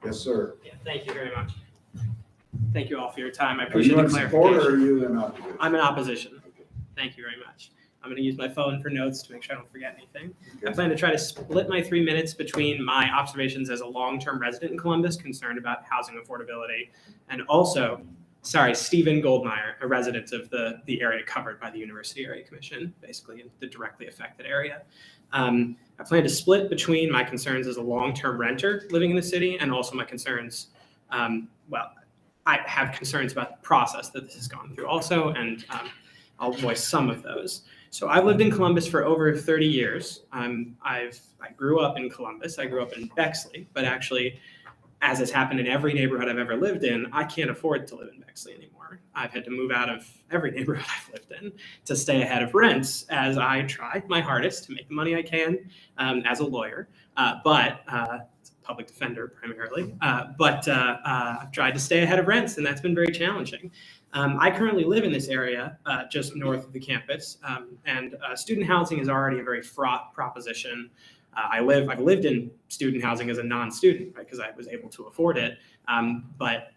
Yes, sir. Yeah, thank you very much. Thank you all for your time. I Are appreciate you the in support clarification. or are you in opposition? I'm in opposition. Thank you very much. I'm going to use my phone for notes to make sure I don't forget anything. I plan to try to split my 3 minutes between my observations as a long-term resident in Columbus, concerned about housing affordability, and also, Stephen Goldmeyer, a resident of the area covered by the University Area Commission, basically in the directly affected area. I plan to split between my concerns as a long-term renter living in the city and also my concerns, I have concerns about the process that this has gone through also, and I'll voice some of those. So I've lived in Columbus for over 30 years. I grew up in Columbus. I grew up in Bexley, but actually, as has happened in every neighborhood I've ever lived in, I can't afford to live in Bexley anymore. I've had to move out of every neighborhood I've lived in to stay ahead of rents as I try my hardest to make the money I can as a lawyer, but public defender primarily, but I've tried to stay ahead of rents, and that's been very challenging. I currently live in this area just north of the campus, and student housing is already a very fraught proposition. I've lived in student housing as a non-student, right, because I was able to afford it. But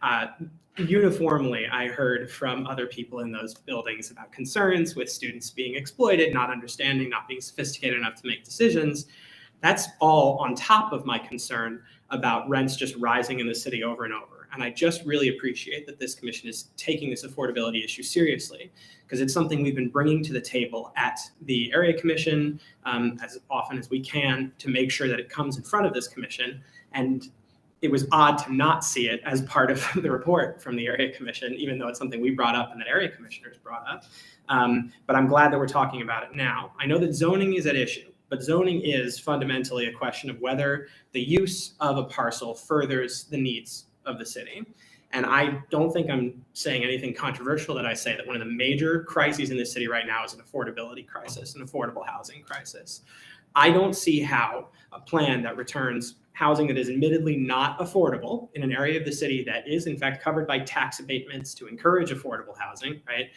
uniformly, I heard from other people in those buildings about concerns with students being exploited, not understanding, not being sophisticated enough to make decisions. That's all on top of my concern about rents just rising in the city over and over. And I just really appreciate that this commission is taking this affordability issue seriously, because it's something we've been bringing to the table at the area commission as often as we can to make sure that it comes in front of this commission. And it was odd to not see it as part of the report from the area commission, even though it's something we brought up and that area commissioners brought up. But I'm glad that we're talking about it now. I know that zoning is at issue, but zoning is fundamentally a question of whether the use of a parcel furthers the needs of the city. And I don't think I'm saying anything controversial that I say that one of the major crises in this city right now is an affordability crisis, an affordable housing crisis. I don't see how a plan that returns housing that is admittedly not affordable in an area of the city that is in fact covered by tax abatements to encourage affordable housing, right?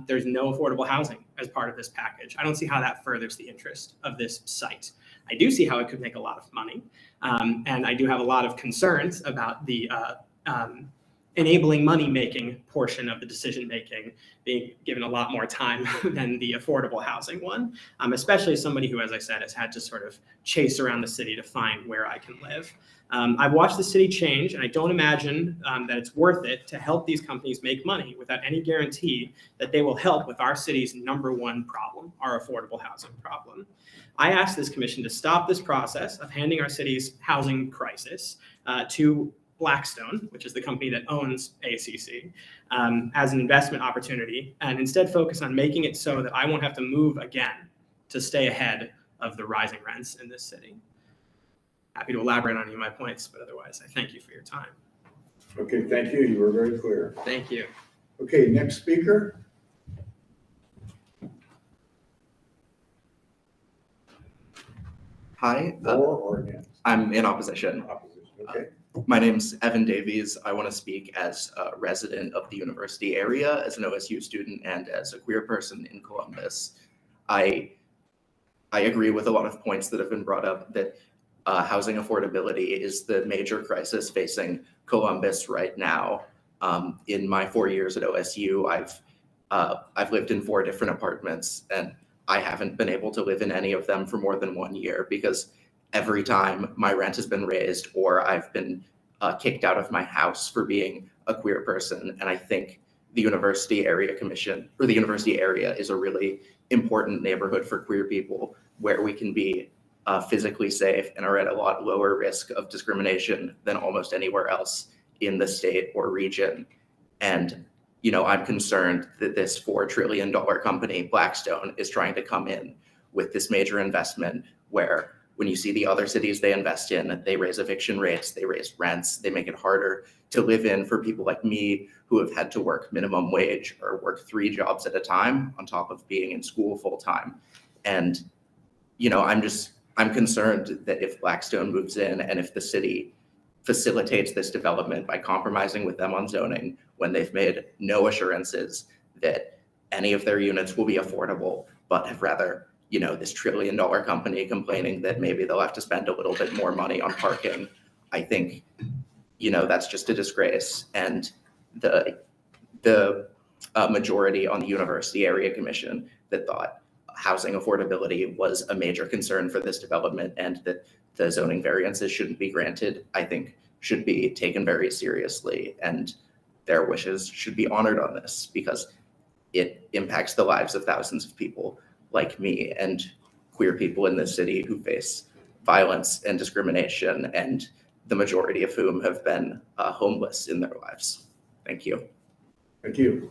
There's no affordable housing as part of this package. I don't see how that furthers the interest of this site. I do see how it could make a lot of money. And I do have a lot of concerns about the enabling money-making portion of the decision-making being given a lot more time than the affordable housing one, especially as somebody who, as I said, has had to sort of chase around the city to find where I can live. I've watched the city change, and I don't imagine that it's worth it to help these companies make money without any guarantee that they will help with our city's #1 problem, our affordable housing problem. I asked this commission to stop this process of handing our city's housing crisis to Blackstone, which is the company that owns ACC, as an investment opportunity, and instead focus on making it so that I won't have to move again to stay ahead of the rising rents in this city. Happy to elaborate on any of my points, but otherwise, I thank you for your time. Okay, thank you. You were very clear. Thank you. Okay, next speaker. Hi. For or against? I'm in opposition. Opposition, okay. My name's Evan Davies. I want to speak as a resident of the university area, as an OSU student, and as a queer person in Columbus. I agree with a lot of points that have been brought up that housing affordability is the major crisis facing Columbus right now. In my 4 years at OSU, I've lived in 4 different apartments, and I haven't been able to live in any of them for more than 1 year because every time my rent has been raised or I've been kicked out of my house for being a queer person. And I think the University Area Commission, or the university area, is a really important neighborhood for queer people where we can be physically safe and are at a lot lower risk of discrimination than almost anywhere else in the state or region. And you know, I'm concerned that this $4 trillion company, Blackstone, is trying to come in with this major investment where when you see the other cities they invest in, they raise eviction rates, they raise rents, they make it harder to live in for people like me who have had to work minimum wage or work 3 jobs at a time on top of being in school full time. And, you know, I'm concerned that if Blackstone moves in and if the city facilitates this development by compromising with them on zoning when they've made no assurances that any of their units will be affordable, but have rather, you know, this $1 trillion company complaining that maybe they'll have to spend a little bit more money on parking. I think, you know, that's just a disgrace. And the majority on the University Area Commission that thought housing affordability was a major concern for this development and that the zoning variances shouldn't be granted, I think should be taken very seriously, and their wishes should be honored on this because it impacts the lives of thousands of people like me and queer people in this city who face violence and discrimination, and the majority of whom have been homeless in their lives. Thank you. Thank you.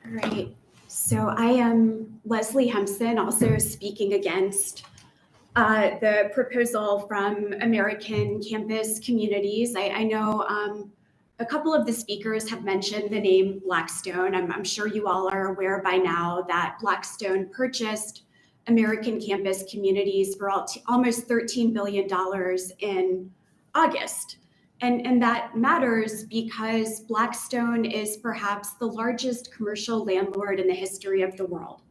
All right, so I am Leslie Hempson, also speaking against the proposal from American Campus Communities. I know a couple of the speakers have mentioned the name Blackstone. I'm sure you all are aware by now that Blackstone purchased American Campus Communities for almost $13 billion in August. And that matters because Blackstone is perhaps the largest commercial landlord in the history of the world.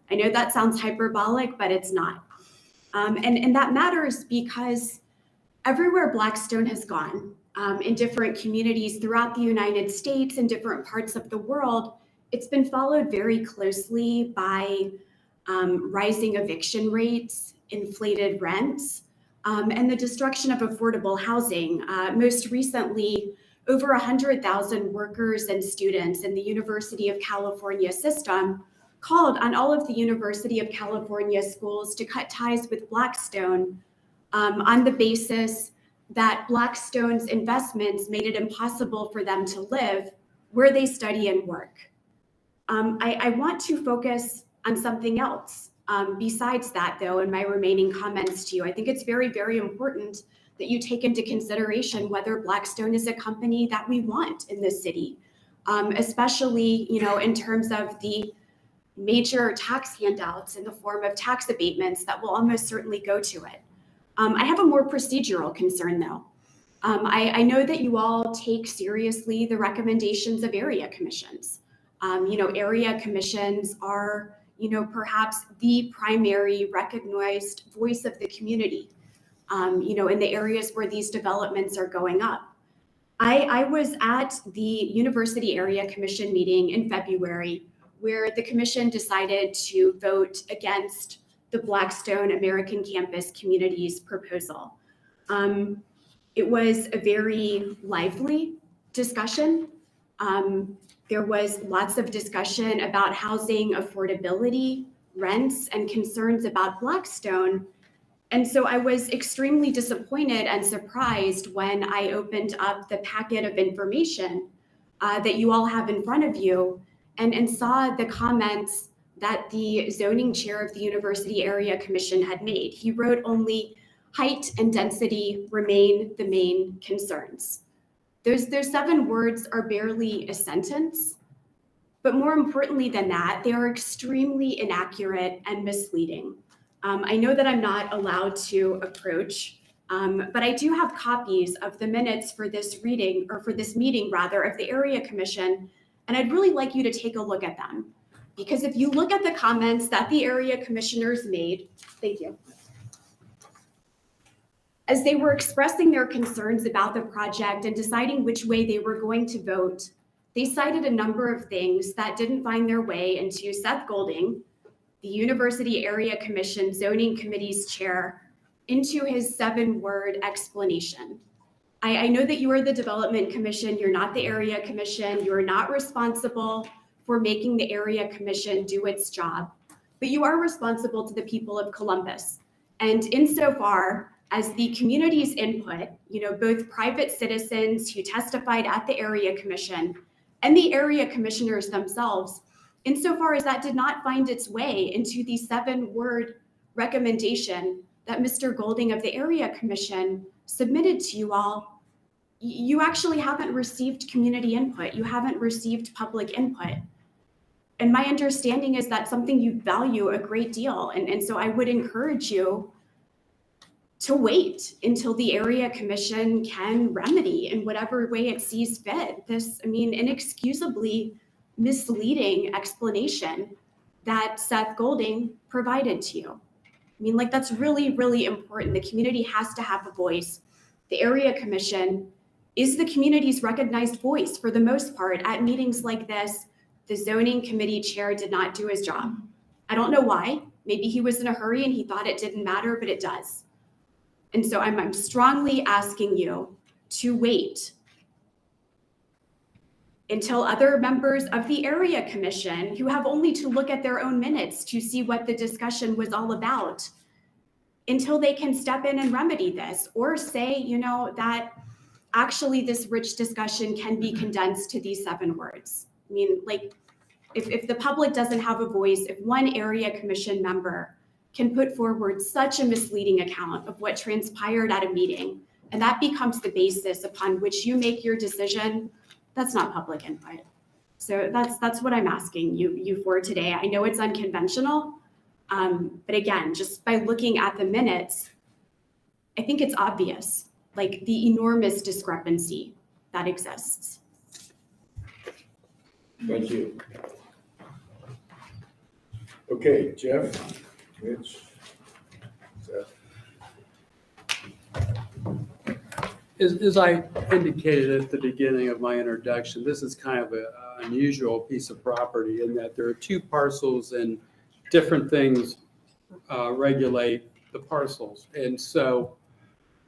I know that sounds hyperbolic, but it's not. And that matters because everywhere Blackstone has gone, in different communities throughout the United States and different parts of the world, it's been followed very closely by rising eviction rates, inflated rents, and the destruction of affordable housing. Most recently, over 100,000 workers and students in the University of California system called on all of the University of California schools to cut ties with Blackstone on the basis that Blackstone's investments made it impossible for them to live where they study and work. I want to focus on something else. Besides that, though, in my remaining comments to you, I think it's very, very important that you take into consideration whether Blackstone is a company that we want in this city, especially, in terms of the major tax handouts in the form of tax abatements that will almost certainly go to it. I have a more procedural concern, though. I know that you all take seriously the recommendations of area commissions. Area commissions are, perhaps the primary recognized voice of the community, in the areas where these developments are going up. I was at the University Area Commission meeting in February, where the commission decided to vote against the Blackstone American Campus Communities proposal. It was a very lively discussion. There was lots of discussion about housing affordability, rents, and concerns about Blackstone. And so I was extremely disappointed and surprised when I opened up the packet of information that you all have in front of you and saw the comments that the zoning chair of the University Area Commission had made. He wrote only height and density remain the main concerns. Those 7 words are barely a sentence, but more importantly than that, they are extremely inaccurate and misleading. I know that I'm not allowed to approach, but I do have copies of the minutes for this meeting of the Area Commission, and I'd really like you to take a look at them. Because if you look at the comments that the area commissioners made, thank you, as they were expressing their concerns about the project and deciding which way they were going to vote, they cited a number of things that didn't find their way into Seth Golding, the University Area Commission Zoning Committee's chair, into his 7-word explanation. I know that you are the Development Commission, you're not the Area Commission, you are not responsible for making the Area Commission do its job, but you are responsible to the people of Columbus. And insofar as the community's input, both private citizens who testified at the Area Commission and the area commissioners themselves, insofar as that did not find its way into the 7-word recommendation that Mr. Golding of the Area Commission submitted to you all, you actually haven't received community input. You haven't received public input. And my understanding is that's something you value a great deal. And so I would encourage you to wait until the Area Commission can remedy in whatever way it sees fit this, inexcusably misleading explanation that Seth Golding provided to you. That's really, really important. The community has to have a voice. The Area Commission is the community's recognized voice for the most part. At meetings like this, the zoning committee chair did not do his job. I don't know why. Maybe he was in a hurry and he thought it didn't matter, but it does. And so I'm strongly asking you to wait until other members of the Area Commission, who have only to look at their own minutes to see what the discussion was all about, until they can step in and remedy this, or say, that actually this rich discussion can be condensed to these 7 words. If the public doesn't have a voice, if one Area Commission member can put forward such a misleading account of what transpired at a meeting, and that becomes the basis upon which you make your decision, that's not public input. So that's what I'm asking you for today. I know it's unconventional, but again, just by looking at the minutes, I think it's obvious, the enormous discrepancy that exists. Thank you. Okay, Jeff, Mitch, Seth. As I indicated at the beginning of my introduction, this is kind of an unusual piece of property in that there are 2 parcels and different things regulate the parcels. And so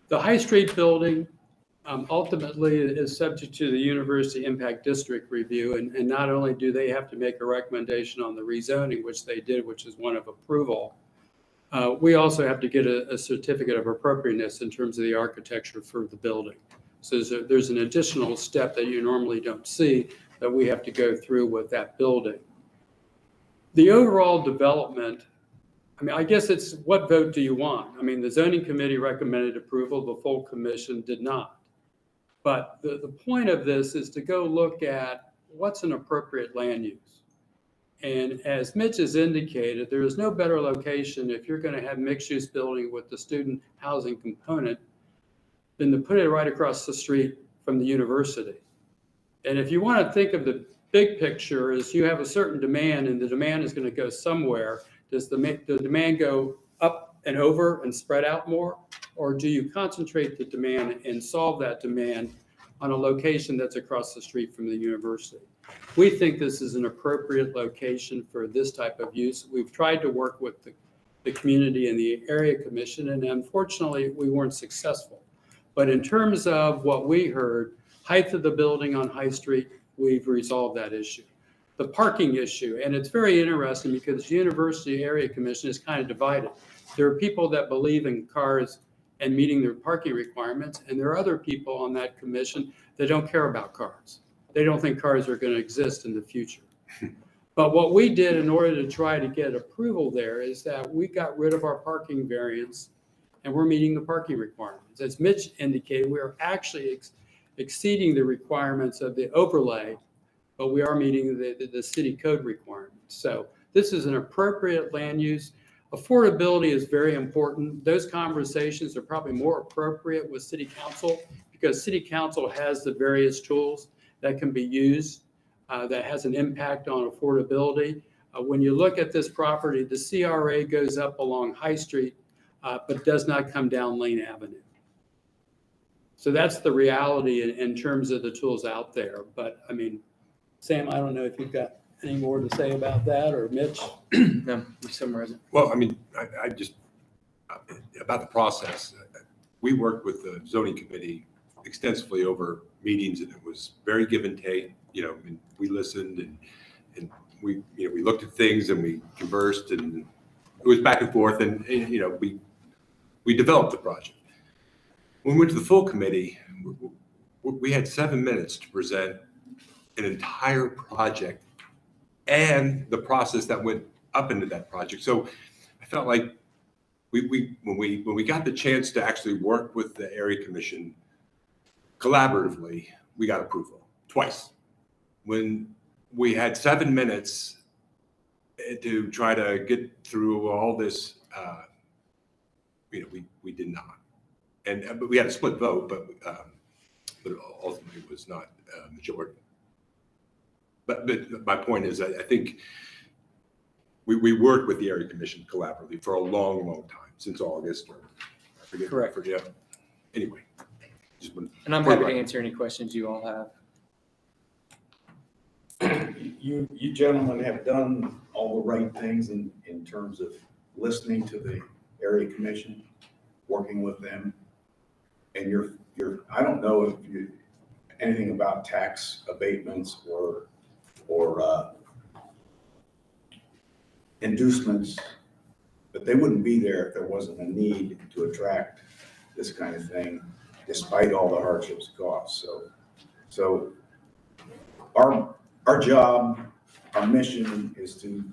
the High Street building ultimately is subject to the University Impact District review. And not only do they have to make a recommendation on the rezoning, which they did, which is one of approval, we also have to get a certificate of appropriateness in terms of the architecture for the building. So there's an additional step that you normally don't see that we have to go through with that building. The overall development, I mean, I guess it's what vote do you want? I mean, the zoning committee recommended approval, the full commission did not. But the point of this is to go look at what's an appropriate land use. And as Mitch has indicated, there is no better location if you're going to have mixed-use building with the student housing component than to put it right across the street from the university. And if you want to think of the big picture, is you have a certain demand and the demand is going to go somewhere. Does the demand go up and over and spread out more? Or do you concentrate the demand and solve that demand on a location that's across the street from the university? We think this is an appropriate location for this type of use. We've tried to work with the community and the area commission, and unfortunately, we weren't successful. But in terms of what we heard, height of the building on High Street, we've resolved that issue. The parking issue, and it's very interesting because the University Area Commission is kind of divided. There are people that believe in cars and meeting their parking requirements, and there are other people on that commission that don't care about cars. They don't think cars are going to exist in the future. But what we did in order to try to get approval there is that we got rid of our parking variance, and we're meeting the parking requirements. As Mitch indicated, we are actually exceeding the requirements of the overlay, but we are meeting the city code requirements. So this is an appropriate land use. Affordability is very important. Those conversations are probably more appropriate with city council because city council has the various tools that can be used that has an impact on affordability. When you look at this property, the CRA goes up along High Street, but does not come down Lane Avenue. So that's the reality in terms of the tools out there. But I mean, Sam, I don't know if you've got any more to say about that, or Mitch? No, you summarize it. Well, I mean, I just, about the process, we worked with the zoning committee extensively over meetings, and it was very give and take, you know, and we listened and we, you know, we looked at things and we conversed, and it was back and forth, and you know, we developed the project. When we went to the full committee, we had 7 minutes to present an entire project and the process that went up into that project. So I felt like when we got the chance to actually work with the area commission collaboratively, we got approval twice. When we had 7 minutes to try to get through all this, you know, we did not. But we had a split vote, but ultimately it was not a majority. But my point is, I think we worked with the area commission collaboratively for a long, long time, since August, or I forget. Correct. I forget. Anyway. And I'm happy to answer any questions you all have. You gentlemen have done all the right things in terms of listening to the area commission, working with them. And you're I don't know if you anything about tax abatements or inducements, but they wouldn't be there if there wasn't a need to attract this kind of thing, despite all the hardships and costs. So our job, our mission is to,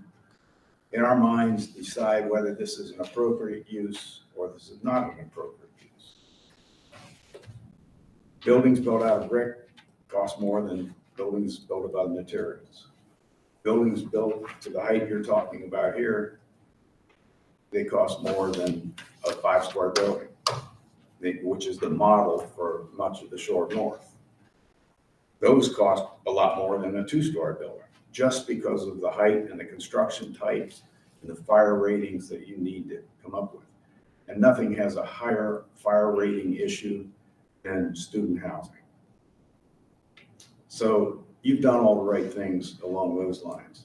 in our minds, decide whether this is an appropriate use or this is not an appropriate use. Buildings built out of brick cost more than buildings built out of materials. Buildings built to the height you're talking about here, they cost more than a 5-story building, which is the model for much of the shore north. Those cost a lot more than a 2-story building, just because of the height and the construction types and the fire ratings that you need to come up with. And nothing has a higher fire rating issue than student housing. So you've done all the right things along those lines.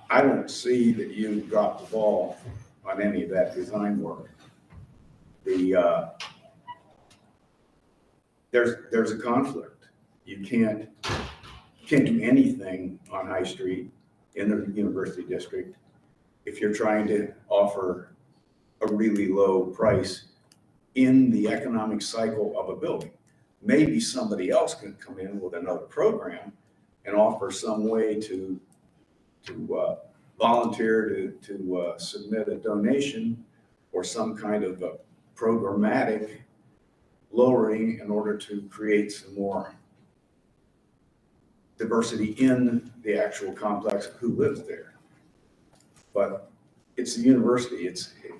I don't see that you dropped the ball on any of that design work. There's a conflict. You can't do anything on High Street in the University District if you're trying to offer a really low price in the economic cycle of a building. Maybe somebody else can come in with another program and offer some way to to volunteer to submit a donation or some kind of a programmatic lowering in order to create some more diversity in the actual complex of who lives there. But it's the university.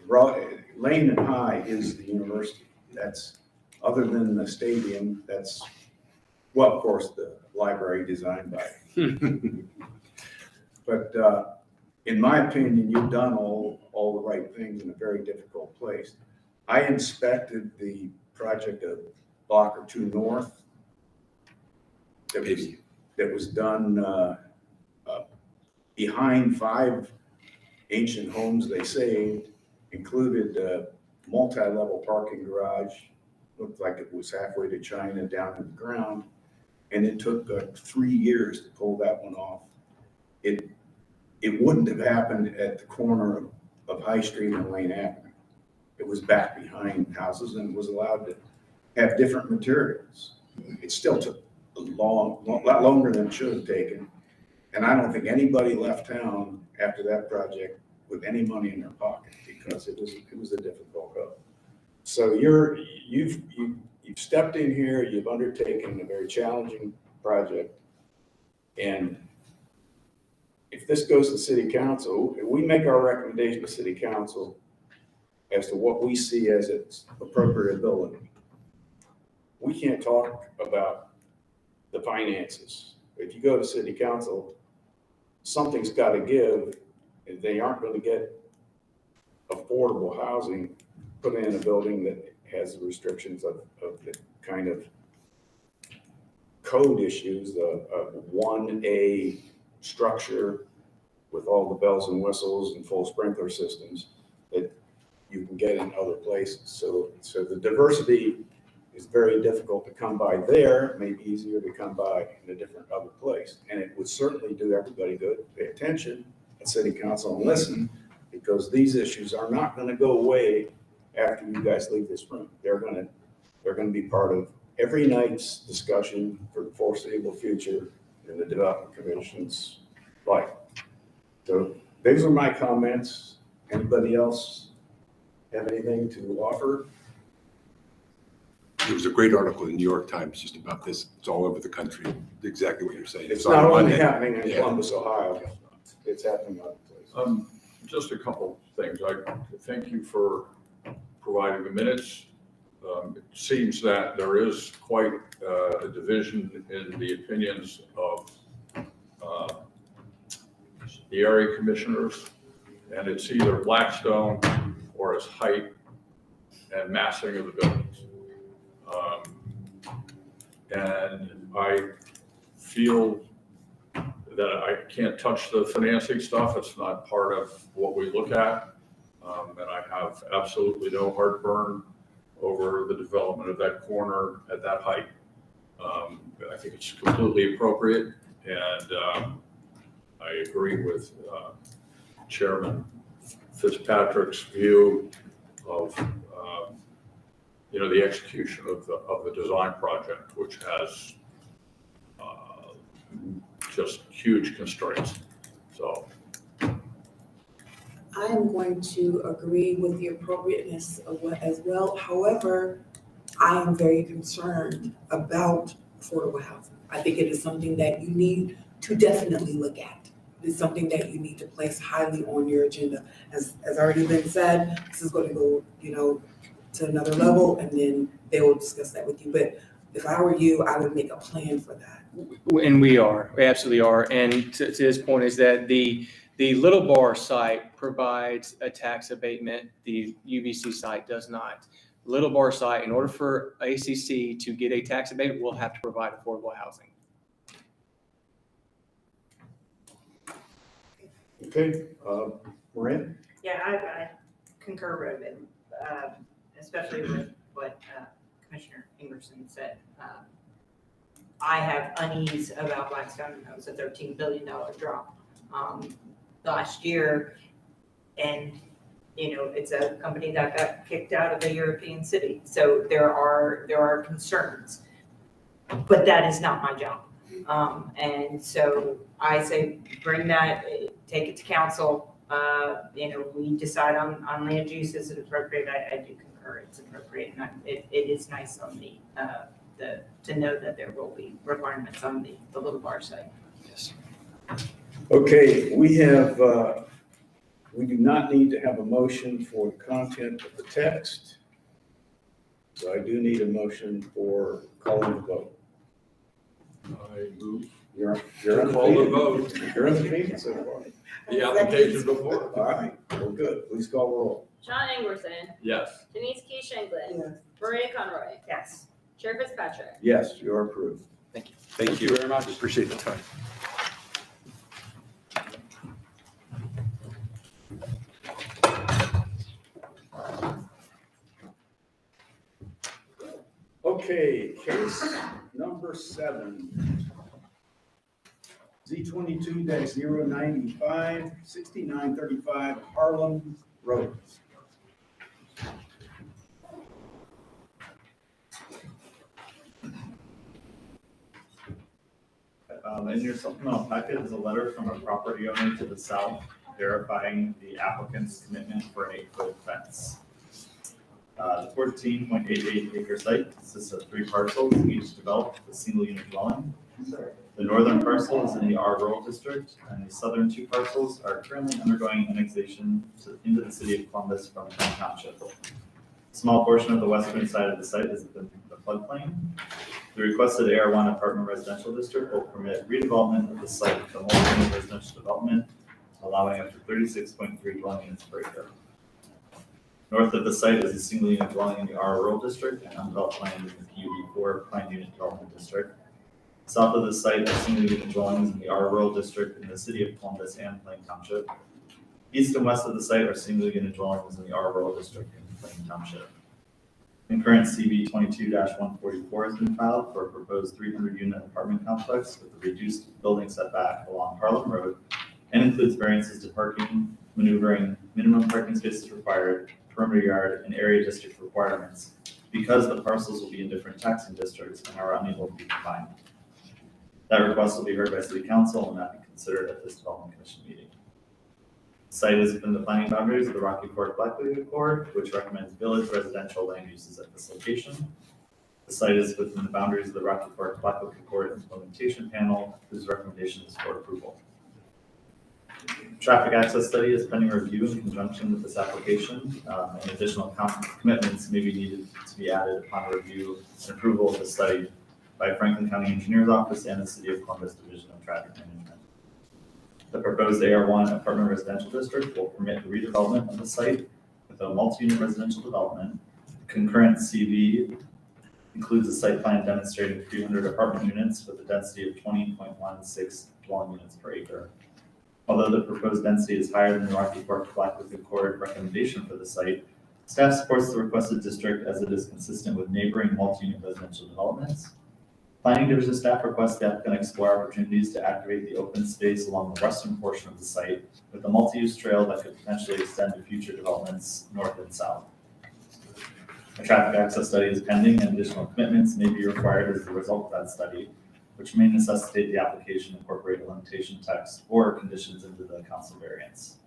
Lane and High is the university. That's, other than the stadium, that's, well, of course, the library designed by. But in my opinion, you've done all the right things in a very difficult place. I inspected the project of Block or 2 North that was done behind 5 ancient homes they saved, included a multi-level parking garage, looked like it was halfway to China down in the ground, and it took 3 years to pull that one off. It wouldn't have happened at the corner of High Street and Lane Avenue. It was back behind houses and was allowed to have different materials. It still took a lot longer than it should have taken. And I don't think anybody left town after that project with any money in their pocket, because it was a difficult go. So you've stepped in here, you've undertaken a very challenging project. And if this goes to city council, if we make our recommendation to city council as to what we see as its appropriability, we can't talk about the finances. If you go to city council, something's got to give. If they aren't going to get affordable housing put in a building that has the restrictions of the kind of code issues of 1A structure with all the bells and whistles and full sprinkler systems that you can get in other places. So the diversity is very difficult to come by there. It may be easier to come by in a different other place. And it would certainly do everybody good. Pay attention at city council and listen, because these issues are not going to go away after you guys leave this room. They're going to be part of every night's discussion for the foreseeable future in the Development Commission's life. So those are my comments. Anybody else have anything to offer? There was a great article in the New York Times just about this. It's all over the country. Exactly what you're saying. It's not only Monday. happening in Yeah. Columbus, Ohio. It's happening other places. Just a couple things. I thank you for providing the minutes. It seems that there is quite a division in the opinions of the area commissioners, and it's either Blackstone or its height and massing of the buildings. And I feel that I can't touch the financing stuff. It's not part of what we look at. And I have absolutely no heartburn over the development of that corner at that height. I think it's completely appropriate. And I agree with Chairman Fitzpatrick's view of the execution of the design project, which has just huge constraints. So I am going to agree with the appropriateness of what as well. However, I am very concerned about affordable housing. I think it is something that you need to definitely look at. It's something that you need to place highly on your agenda. As already been said, this is going to go, to another level, and then they will discuss that with you. But if I were you, I would make a plan for that. And we absolutely are. And to his point is that the Little Bar site provides a tax abatement. The UBC site does not. Little Bar site, in order for ACC to get a tax abatement, will have to provide affordable housing. Okay, Maria? Yeah, I concur with it, especially with what Commissioner Ingerson said. I have unease about Blackstone. That was a $13 billion drop last year. And, it's a company that got kicked out of a European city. So there are concerns, but that is not my job. And so I say, bring that take it to council. We decide on land use, is it appropriate? I do concur, it's appropriate, and it is nice on to know that there will be requirements on the little bar site. Yes. Okay, we do not need to have a motion for the content of the text. So I do need a motion for calling the vote. I move. You're Call the undefeated. vote. You're undefeated so far. The application before. All right, well, good. Please call the roll. John Engwerson, Yes. Denise Key Shanklin, Yes. Maria Conroy, Yes. Chair Fitzpatrick. Yes, you are approved. Thank you very much. Appreciate the time. Okay, case number 7. Z22-095, 6935 Harlem Road. In your supplemental packet is a letter from a property owner to the south verifying the applicant's commitment for an 8-foot fence. The 14.88 acre site consists of 3 parcels, each developed with a single unit dwelling. The northern parcel is in the R rural district, and the southern 2 parcels are currently undergoing annexation into the city of Columbus from Penn Township. A small portion of the western side of the site is in the floodplain. The requested AR1 apartment residential district will permit redevelopment of the site with a multi-unit residential development, allowing up to 36.3 dwelling units per acre. North of the site is a single unit dwelling in the R rural district and undeveloped land in the PUD4 planned unit development district. South of the site are single unit dwellings in the R rural district in the city of Columbus and Plain Township. East and west of the site are single unit dwellings in the R rural district in Plain Township. Concurrent CB 22-144 has been filed for a proposed 300 unit apartment complex with a reduced building setback along Harlem Road and includes variances to parking, maneuvering, minimum parking spaces required, perimeter yard, and area district requirements because the parcels will be in different taxing districts and are unable to be combined. That request will be heard by City Council and not be considered at this Development Commission meeting. The site is within the planning boundaries of the Rocky Fork Blackwood Accord, which recommends village residential land uses at this location. The site is within the boundaries of the Rocky Fork Blackwood Accord implementation panel, whose recommendation is for approval. Traffic access study is pending review in conjunction with this application, and additional commitments may be needed to be added upon review and approval of the study by Franklin County Engineer's Office and the City of Columbus Division of Traffic Management. The proposed AR1 apartment residential district will permit the redevelopment of the site with a multi-unit residential development. Concurrent CV includes a site plan demonstrating 300 apartment units with a density of 20.16 dwelling units per acre. Although the proposed density is higher than the Rocky Fork Blackwood Accord recommendation for the site, staff supports the requested district as it is consistent with neighboring multi-unit residential developments. Planning Division staff requests the applicant explore opportunities to activate the open space along the western portion of the site with a multi-use trail that could potentially extend to future developments north and south. A traffic access study is pending and additional commitments may be required as the result of that study, which may necessitate the application incorporate a limitation text or conditions into the council variance.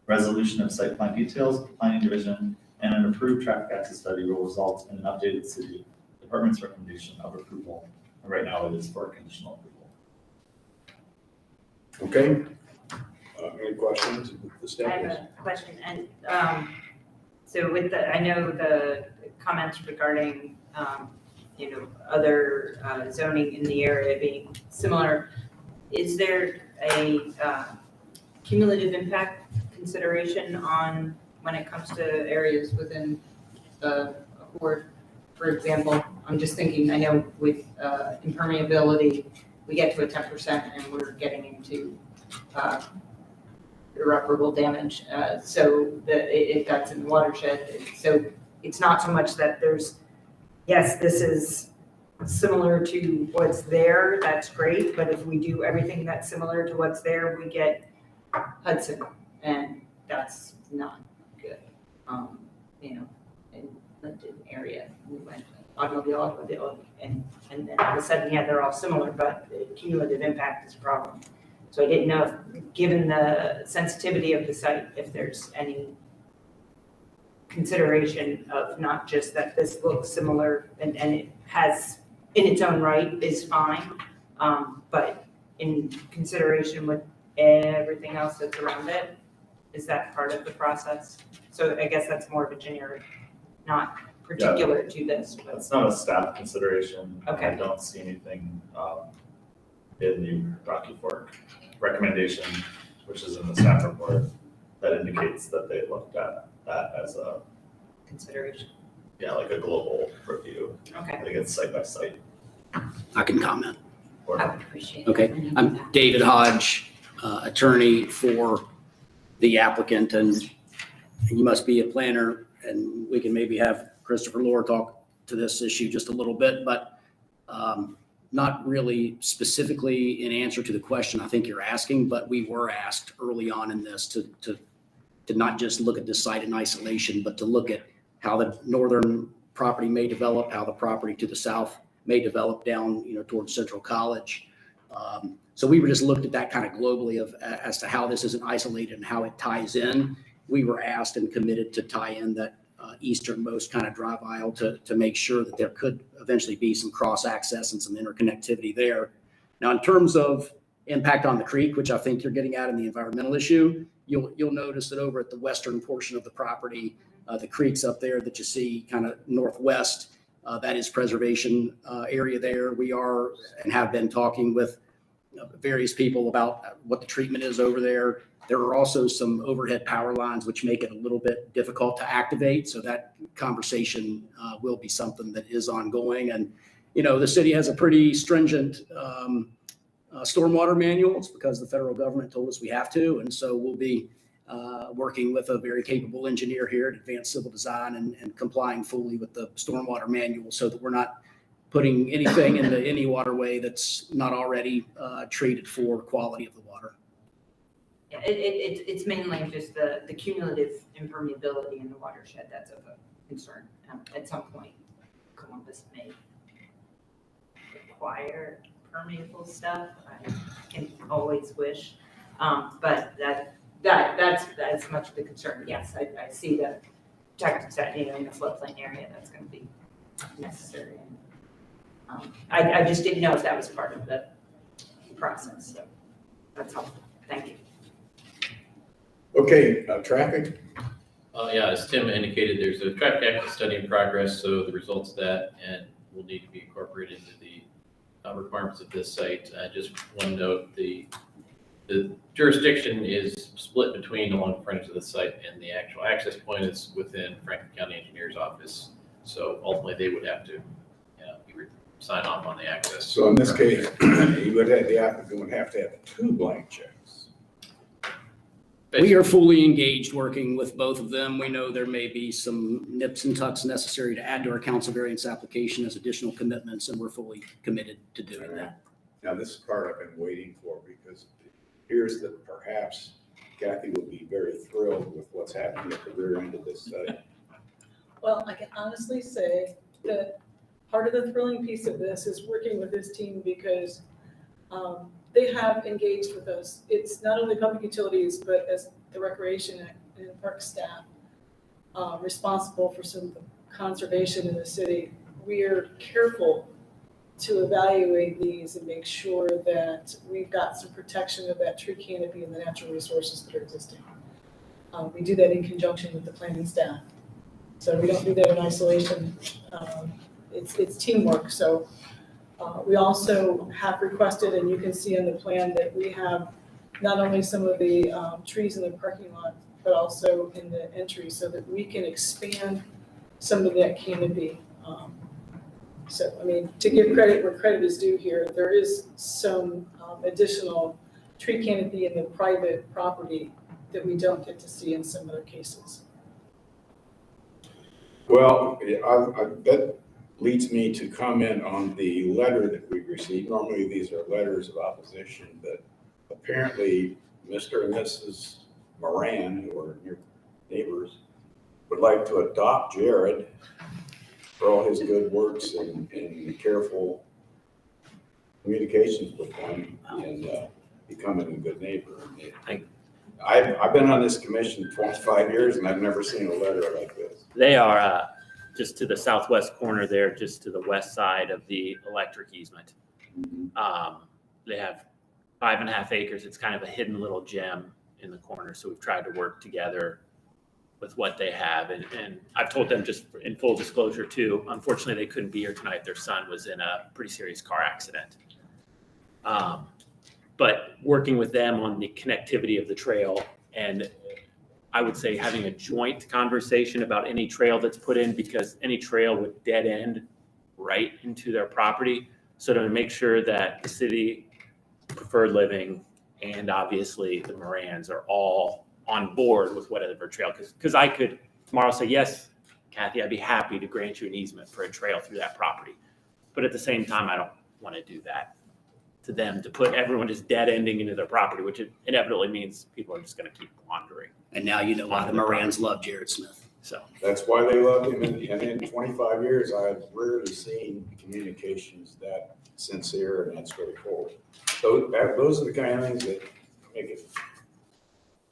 Resolution of site plan details, Planning Division, and an approved traffic access study will result in an updated city department's recommendation of approval. And right now it is for conditional approval. Okay. Any questions with the I staff? have a question, and so with I know the comments regarding, other zoning in the area being similar. Is there a cumulative impact consideration on when it comes to areas within a ward? For example, I'm just thinking, I know with impermeability, we get to a 10% and we're getting into irreparable damage. So if that's in the watershed, so it's not so much that yes, this is similar to what's there, that's great, but if we do everything that's similar to what's there, we get Hudson, and that's not good. In London area, we went automobile, and then all of a sudden, yeah, they're all similar, but the cumulative impact is a problem. So I didn't know if, given the sensitivity of the site, if there's any consideration of not just that this looks similar and it has, in its own right, is fine, but in consideration with everything else that's around it, is that part of the process? So I guess that's more of a generic, not particular to this, but. That's not a staff consideration. Okay. I don't see anything in the Rocky Fork recommendation, which is in the staff report, that indicates that they looked at that as a consideration. Yeah, like a global review. Okay. I think it's site by site. I can comment. I would appreciate it. Okay, I'm David Hodge, attorney for the applicant, and you must be a planner, and we can maybe have Christopher Lohr talk to this issue just a little bit, but not really specifically in answer to the question I think you're asking, but we were asked early on in this to not just look at this site in isolation, but to look at how the northern property may develop, how the property to the south may develop down, towards Central College. So we were just looked at that kind of globally as to how this isn't isolated and how it ties in. We were asked and committed to tie in that easternmost kind of drive aisle to make sure that there could eventually be some cross access and some interconnectivity there. Now, in terms of impact on the creek, which I think you're getting at in the environmental issue, you'll notice that over at the western portion of the property, the creeks up there that you see kind of northwest, that is preservation area there. We are and have been talking with various people about what the treatment is over there. There are also some overhead power lines which make it a little bit difficult to activate. So that conversation will be something that is ongoing. And, the city has a pretty stringent stormwater manual. It's because the federal government told us we have to. And so we'll be working with a very capable engineer here at Advanced Civil Design and complying fully with the stormwater manual so that we're not putting anything into any waterway that's not already treated for quality of the water. Yeah, it's mainly just the cumulative impermeability in the watershed that's of a concern. At some point, Columbus may require permeable stuff. I can always wish, but that's as much of the concern. Yes, I see the protected set, in the floodplain area that's going to be necessary. And, I just didn't know if that was part of the process. So that's helpful. Thank you. Okay, traffic. Yeah, as Tim indicated, there's a traffic access study in progress, so the results of that and will need to be incorporated into the requirements of this site. Just one note, the jurisdiction is split between along the frontage of the site, and the actual access point is within Franklin County Engineer's office. So ultimately, they would have to sign off on the access. So in this case, the applicant would have to have 2 blank checks. We are fully engaged working with both of them. We know there may be some nips and tucks necessary to add to our council variance application as additional commitments, and we're fully committed to doing that. Now, this is the part I've been waiting for, because it appears that perhaps Kathy will be very thrilled with what's happening at the rear end of this study. Well, I can honestly say that part of the thrilling piece of this is working with this team because they have engaged with us. It's not only public utilities, but as the recreation and park staff responsible for some conservation in the city. We are careful to evaluate these and make sure that we've got some protection of that tree canopy and the natural resources that are existing. We do that in conjunction with the planning staff. So we don't do that in isolation. It's teamwork. So we also have requested, and you can see in the plan that we have not only some of the trees in the parking lot, but also in the entry so that we can expand some of that canopy. So, I mean, to give credit where credit is due here, there is some additional tree canopy in the private property that we don't get to see in some other cases. Well, that leads me to comment on the letter that we received. Normally, these are letters of opposition, but apparently Mr. and Mrs. Moran, who are your neighbors, would like to adopt Jared for all his good works and careful communications with them. And becoming a good neighbor. I've been on this commission 25 years and I've never seen a letter like this. They are just to the southwest corner there, just to the west side of the electric easement. They have 5.5 acres. It's kind of a hidden little gem in the corner. So we've tried to work together with what they have. And I've told them, just in full disclosure too, unfortunately they couldn't be here tonight. Their son was in a pretty serious car accident. But working with them on the connectivity of the trail, and I would say having a joint conversation about any trail that's put in, because any trail would dead end right into their property. So to make sure that the city, Preferred Living, and obviously the Morans are all on board with whatever trail, because I could tomorrow say, yes, Kathy, I'd be happy to grant you an easement for a trail through that property. But at the same time, I don't want to do that to them, to put everyone just dead ending into their property, which it inevitably means people are just going to keep wandering. And now you know why the Morans love Jared Smith. So that's why they love him. And in 25 years, I've rarely seen communications that sincere and that straightforward. So those are the kind of things that make it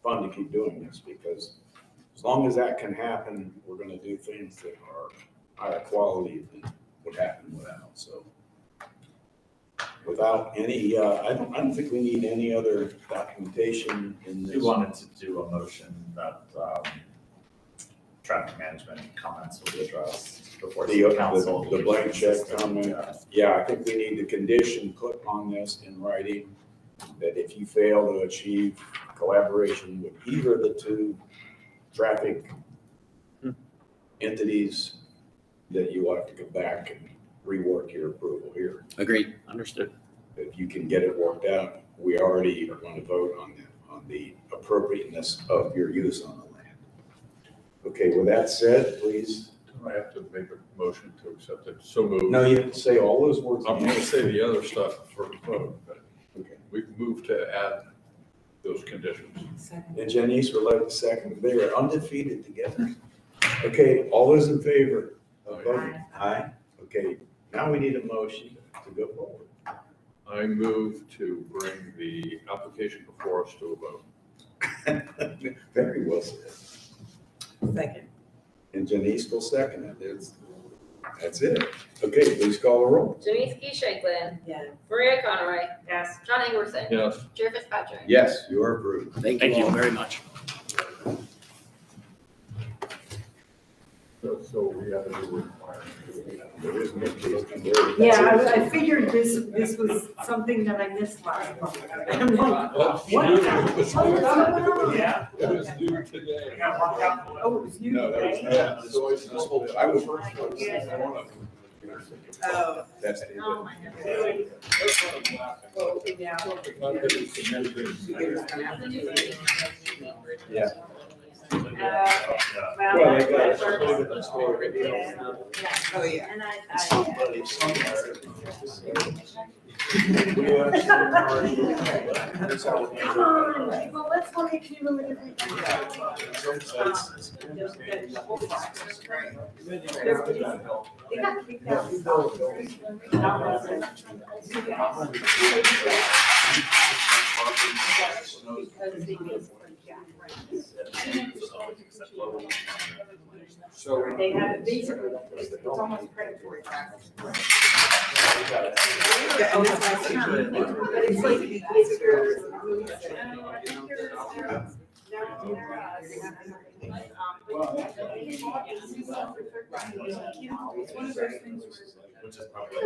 fun to keep doing this, because as long as that can happen, we're going to do things that are higher quality than would happen without. So without any, I don't think we need any other documentation in this. We wanted to do a motion that traffic management comments will be addressed before the council. The blank check comment. Yeah, I think we need to condition put on this in writing that if you fail to achieve collaboration with either of the two traffic entities, that you will have to come back and rework your approval here. Agreed. Understood. If you can get it worked out, we already are going to vote on the appropriateness of your use on the land. Okay, with that said, please. Do I have to make a motion to accept it? So moved. No, you have to say all those words. I'm going to say the other stuff for vote, but okay. We've moved to add those conditions. And Janice would like to second. They are undefeated together. Okay, all those in favor of voting? Aye. Okay, now we need a motion to go forward. I move to bring the application before us to a vote. Very well said. Second. And Janice will second it. That's it. Okay, please call the roll. Janice Key Shankland. Yes. Maria Conroy. Yes. John Engerson. Yes. Chair Fitzpatrick. Yes, you are approved. Thank you all very much. So we have to do Yeah, I figured this was something that I missed last month. I'm like, what? Yeah, it was due today. Oh, it was you No, that was, today? yeah, so it's this whole, I was first one to say one of them. Oh. That's the. Oh, my Yeah. Well, Well, they got a story. Oh, yeah. And Somebody somewhere. Come on, well, let's look at cumulative. They got kicked out. So They have basically, it's almost predatory practice. Yeah, and that's my term. But it's like, it's your. Which is probably.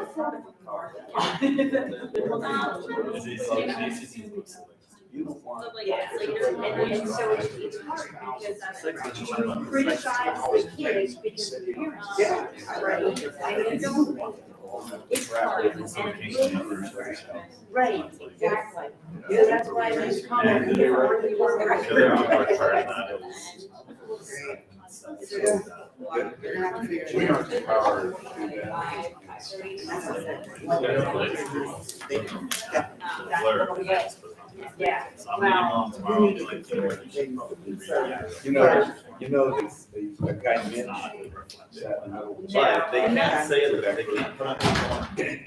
Yeah, and so it's hard because you criticize the kids because of the parents. Yeah. Right. And so it's hard. And it's right, exactly. So that's why these comments are really we aren't empowered to do that. Yeah. You know, the guy Mitch sat in the middle. They can't say it, they can't put on.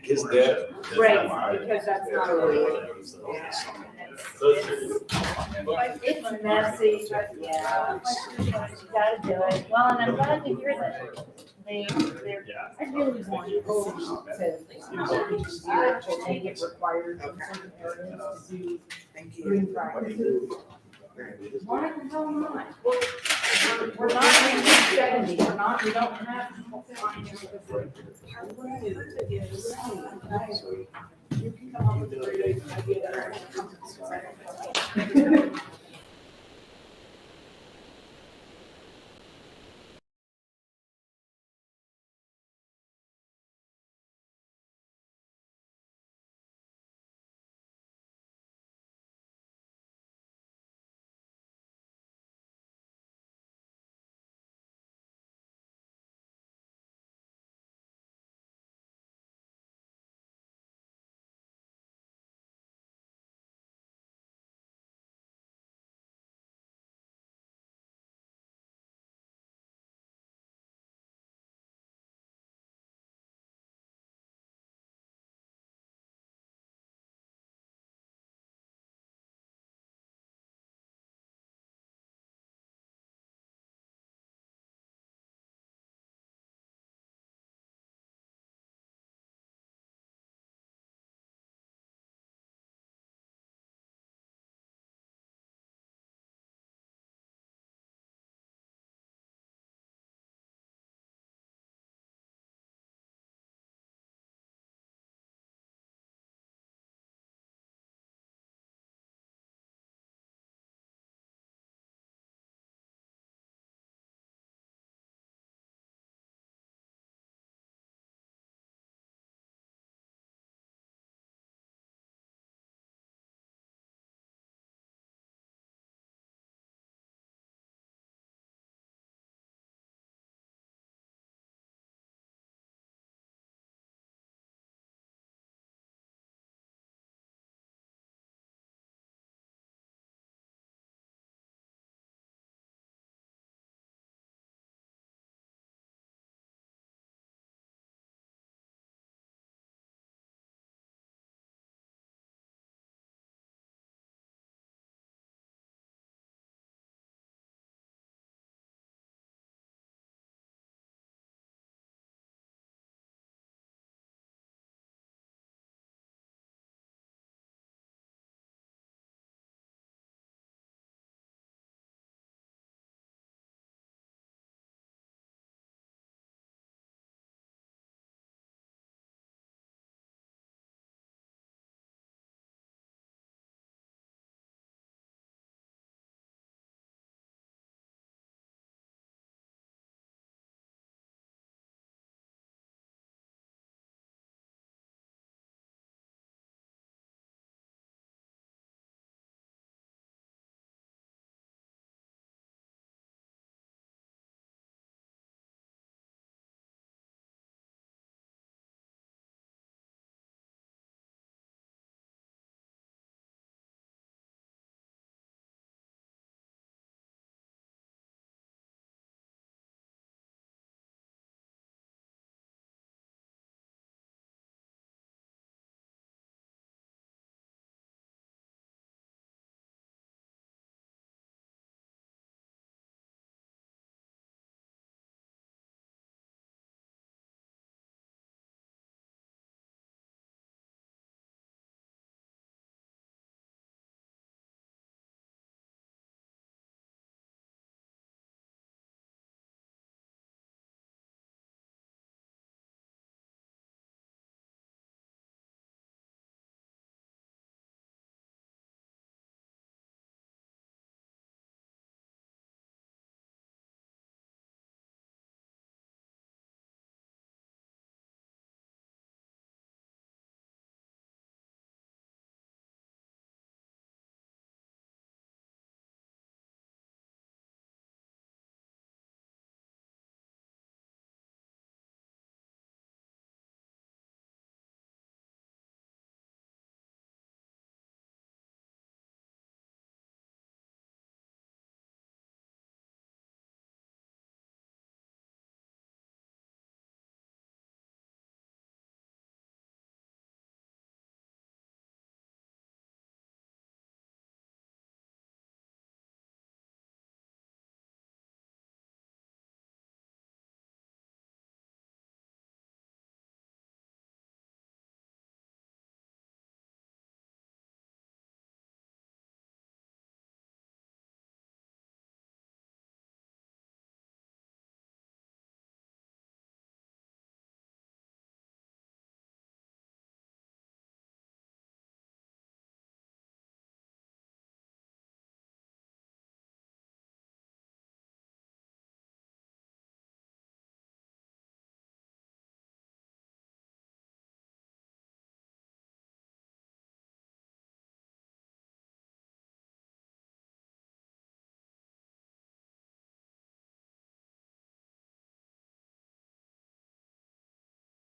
His dad. Right, because that's not a. It's messy, but yeah, you gotta do it. Well, and I'm glad to hear that they're, I really want to make it required in certain areas to do green practices. Why the hell not? We're not in 1970, we don't have people flying in with us. You can come up with a great idea.